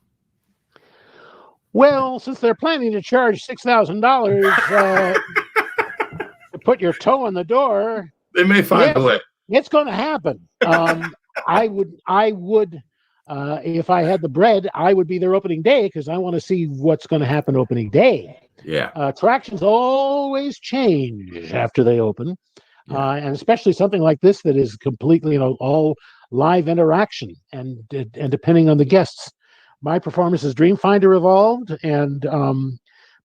Well, since they're planning to charge $6,000 to put your toe in the door, they may find a way. It's going to happen. I would, if I had the bread, I would be there opening day, because I want to see what's going to happen opening day. Yeah. Attractions always change after they open, and especially something like this that is completely, all live interaction, and depending on the guests. My performance as Dreamfinder evolved, and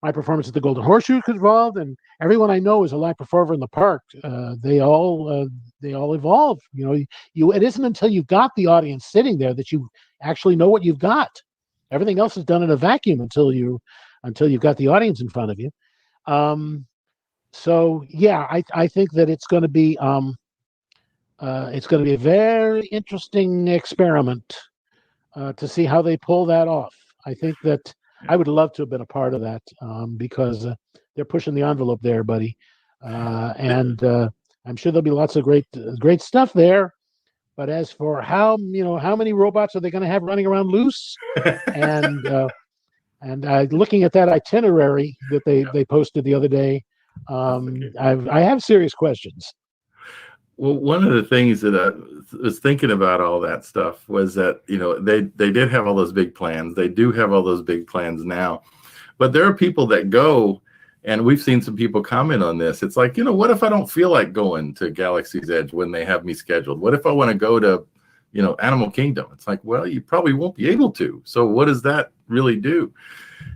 my performance at the Golden Horseshoe evolved, and everyone I know is a live performer in the park. They all evolve. It isn't until you've got the audience sitting there that you actually know what you've got. Everything else is done in a vacuum until you've got the audience in front of you. So yeah, I think that it's going to be a very interesting experiment to see how they pull that off. I think that I would love to have been a part of that because they're pushing the envelope there, buddy, and I'm sure there'll be lots of great stuff there. But as for how many robots are they going to have running around loose, and looking at that itinerary that they posted the other day, I have serious questions. Well, one of the things that I was thinking about all that stuff was that, they did have all those big plans. They do have all those big plans now. But there are people that go, and we've seen some people comment on this. It's like, what if I don't feel like going to Galaxy's Edge when they have me scheduled? What if I want to go to, Animal Kingdom? It's like, well, you probably won't be able to. So what does that really do?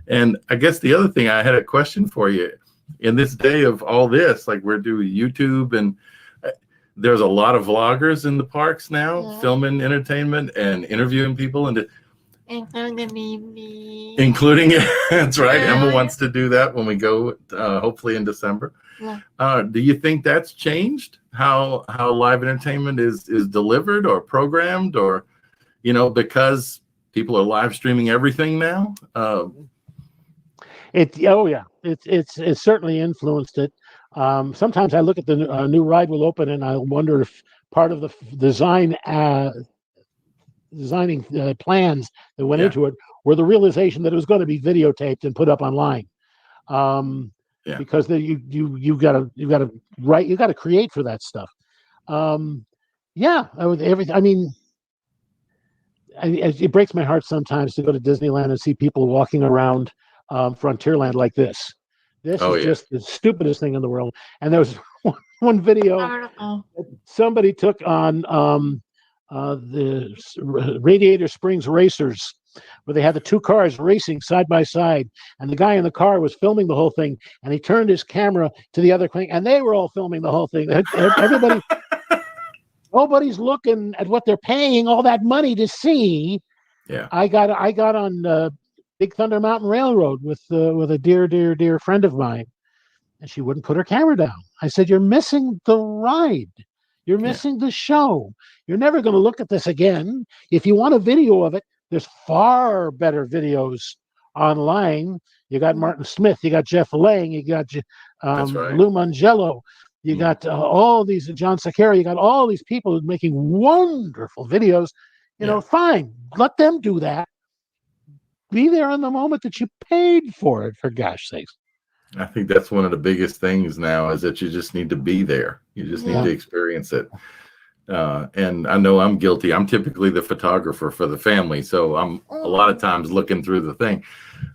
And I guess the other thing, I had a question for you. In this day of all this, like we're doing YouTube, and there's a lot of vloggers in the parks now, filming entertainment and interviewing people, and including that's right. Emma wants to do that when we go, hopefully in December. Do you think that's changed how live entertainment is delivered or programmed, or because people are live streaming everything now? It's certainly influenced it. Sometimes I look at the new ride will open, and I wonder if part of the designing plans that went into it were the realization that it was going to be videotaped and put up online. Because you got to create for that stuff. Everything. I mean, it breaks my heart sometimes to go to Disneyland and see people walking around Frontierland like this. This is just the stupidest thing in the world. And there was one video somebody took on the Radiator Springs Racers, where they had the two cars racing side by side, and the guy in the car was filming the whole thing, and he turned his camera to the other thing, and they were all filming the whole thing. Everybody, nobody's looking at what they're paying all that money to see. Yeah, I got on Big Thunder Mountain Railroad with a dear friend of mine, and she wouldn't put her camera down. I said, "You're missing the ride. You're missing the show. You're never going to look at this again. If you want a video of it, there's far better videos online. You got Martin Smith, you got Jeff Lang, you got Lou Mangello, you got all these, John Sakara, you got all these people making wonderful videos. Fine, let them do that. Be there in the moment that you paid for it, for gosh sakes." I think that's one of the biggest things now, is that you just need to be there. You just need to experience it. And I know I'm guilty. I'm typically the photographer for the family, so I'm a lot of times looking through the thing.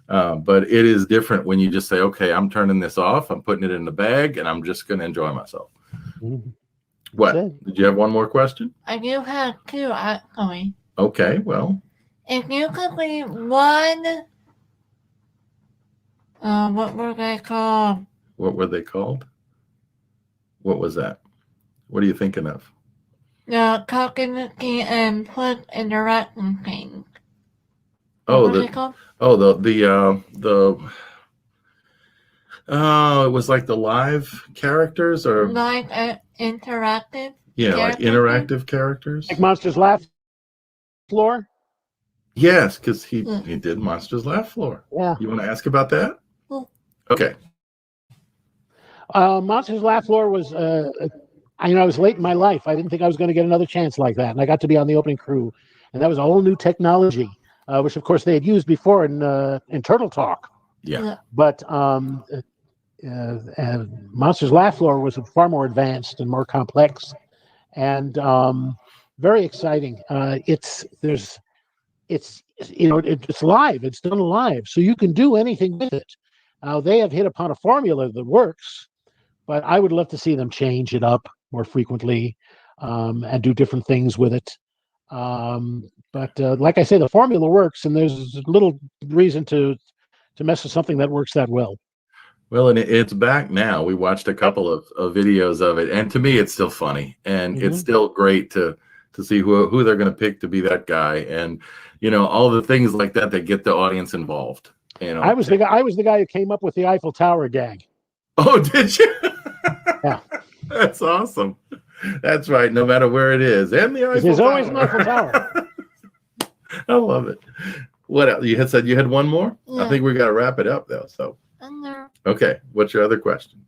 But it is different when you just say, okay, I'm turning this off, I'm putting it in the bag, and I'm just going to enjoy myself. What? Did you have one more question? I do have two, actually. Okay, well. If you could be one, what were they called? What were they called? What was that? What are you thinking of? The talkie and put interacting thing. It was like the live characters, or live interactive. Yeah, like interactive characters. Like Monsters Laugh Floor? Yes, because he did Monsters Laugh Floor. Yeah. You want to ask about that? Okay. Monsters Laugh Floor was, I was late in my life. I didn't think I was going to get another chance like that. And I got to be on the opening crew. And that was a whole new technology, which, of course, they had used before in Turtle Talk. Yeah. But Monsters Laugh Floor was far more advanced and more complex, and very exciting. It's live. It's done live, so you can do anything with it. They have hit upon a formula that works, but I would love to see them change it up more frequently and do different things with it. But like I say, the formula works, and there's little reason to mess with something that works that well. Well, and it's back now. We watched a couple of videos of it, and to me, it's still funny, and it's still great to see who they're going to pick to be that guy, and all the things like that get the audience involved. I was the guy who came up with the Eiffel Tower gag. Oh, did you? Yeah. That's awesome. That's right. No matter where it is, and the Eiffel There's always an Tower. Eiffel Tower. I love it. What else? You had said you had one more? I Yeah. think we got to wrap it up though. So, No. okay. What's your other question?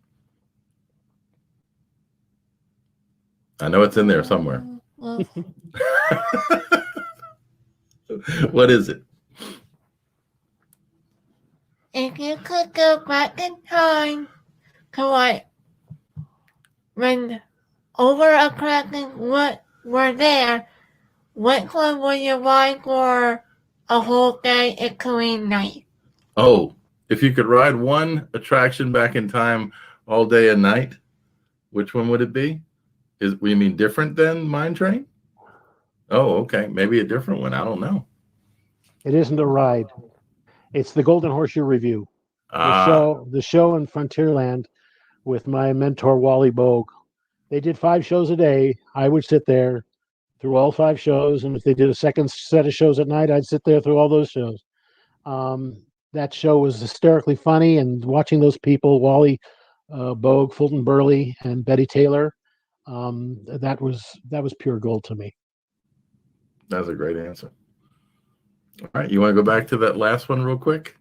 I know it's in there somewhere. What is it? If you could go back in time to what when over Accredited were there, which one would you ride for a whole day including night? Oh, if you could ride one attraction back in time all day and night, which one would it be? We mean different than Mine Train? Oh, okay. Maybe a different one. I don't know. It isn't a ride. It's the Golden Horseshoe Review. The show in Frontierland with my mentor Wally Bogue. They did 5 shows a day. I would sit there through all 5 shows, and if they did a second set of shows at night, I'd sit there through all those shows. That show was hysterically funny, and watching those people, Wally Bogue, Fulton Burley, and Betty Taylor, that was pure gold to me. That's a great answer. All right, you want to go back to that last one real quick?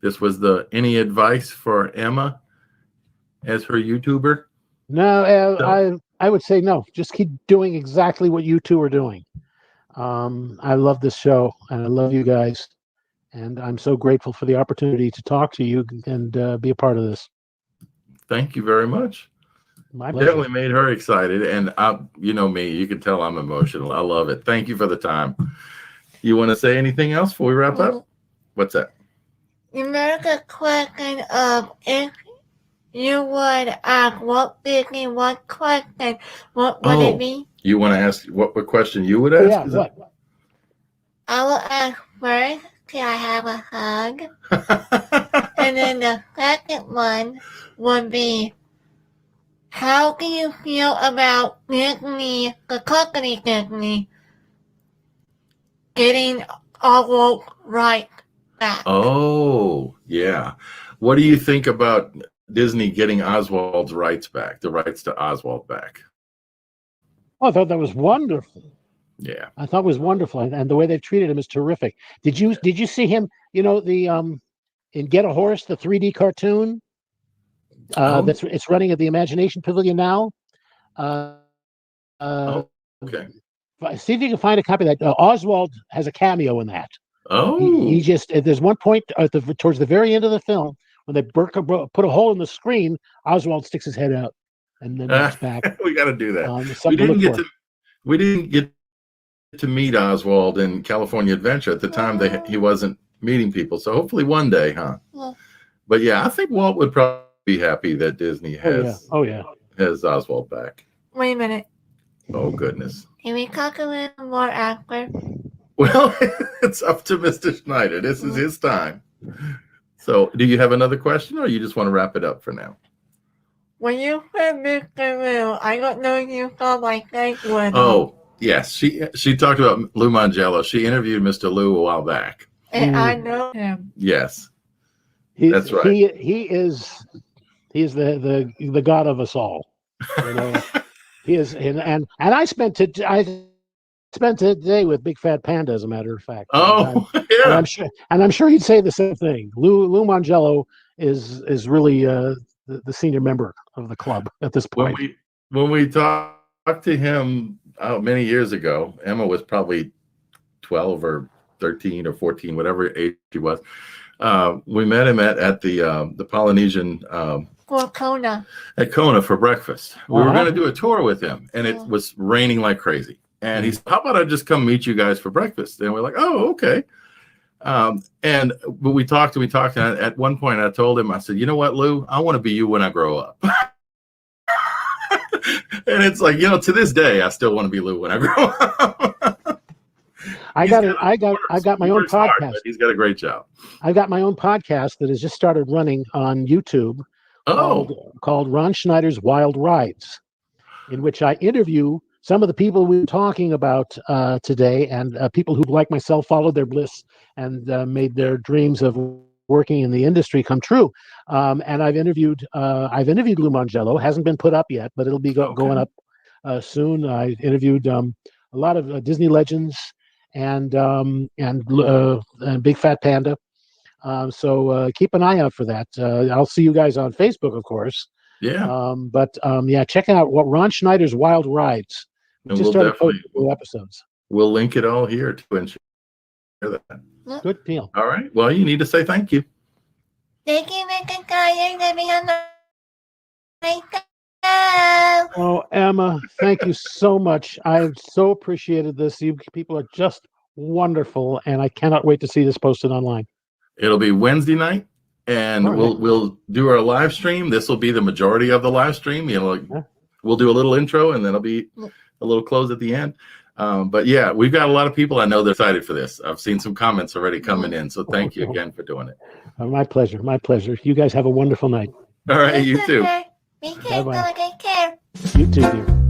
This was any advice for Emma as her YouTuber? No, I would say no. Just keep doing exactly what you two are doing. I love this show, and I love you guys, and I'm so grateful for the opportunity to talk to you and be a part of this. Thank you very much. My pleasure. Definitely made her excited, and you know me, you can tell I'm emotional. I love it. Thank you for the time. You want to say anything else before we wrap up? What's that? America question of if you would ask Walt Disney one question, what would it be? You want to ask what question you would ask? Yeah, what? I will ask first, can I have a hug? And then the second one would be, how do you feel about Disney, the company Disney, getting all right back? Oh, yeah. What do you think about Disney getting Oswald's rights back, the rights to Oswald back? Oh, I thought that was wonderful. Yeah. I thought it was wonderful, and the way they've treated him is terrific. Did you see him? You know, the in Get a Horse, the 3D cartoon. It's running at the Imagination Pavilion now. Okay. See if you can find a copy of that. Oswald has a cameo in that. Oh. He just there's one point towards the very end of the film when they put a hole in the screen. Oswald sticks his head out and then looks back. We got to do that. We We didn't get to meet Oswald in California Adventure at the time. He wasn't meeting people, so hopefully one day, huh? Yeah. But yeah, I think Walt would probably be happy that Disney has has Oswald back. Wait a minute. Oh goodness. Can we talk a little more after? Well, it's up to Mr. Schneider. This is his time. So, do you have another question, or you just want to wrap it up for now? When you said Mr. Lou, I don't know if you saw my face with Oh, yes. She talked about Lou Mangello. She interviewed Mr. Lou a while back. and I know him. Yes. That's right. He is the god of us all. You know, he is, and I spent today with Big Fat Panda, as a matter of fact. Oh, yeah. And I'm sure he'd say the same thing. Lou Mangello is really the senior member of the club at this point. When we talked to him many years ago, Emma was probably 12 or 13 or 14, whatever age she was. We met him at the Polynesian Kona. at Kona for breakfast. We were going to do a tour with him, and it was raining like crazy. And he said, "How about I just come meet you guys for breakfast?" And we're like, "Oh, okay." But we talked and at one point I told him, I said, "You know what, Lou? I want to be you when I grow up." And it's like, to this day, I still want to be Lou when I grow up. I got my own podcast. Hard, he's got a great job. I got my own podcast that has just started running on YouTube. Called Ron Schneider's Wild Rides, in which I interview some of the people we were talking about today, and people who, like myself, followed their bliss and made their dreams of working in the industry come true. And I've interviewed Lou Mangello. Hasn't been put up yet, but it'll be going up soon. I interviewed a lot of Disney legends and Big Fat Panda. So keep an eye out for that. I'll see you guys on Facebook, of course. Yeah. But check out what Ron Schneider's Wild Rides. We just started posting new episodes. We'll link it all here to ensure that. Good deal. All right. Well, you need to say thank you. Thank you, Mr. Collier, to be on the show. Oh, Emma, thank you so much. I so appreciated this. You people are just wonderful, and I cannot wait to see this posted online. It'll be Wednesday night, and we'll do our live stream. This will be the majority of the live stream. We'll do a little intro, and then it'll be a little close at the end. But yeah, we've got a lot of people I know that are excited for this. I've seen some comments already coming in, so thank you again for doing it. My pleasure. My pleasure. You guys have a wonderful night. All right, you too. Be careful. Take care. You too, dear.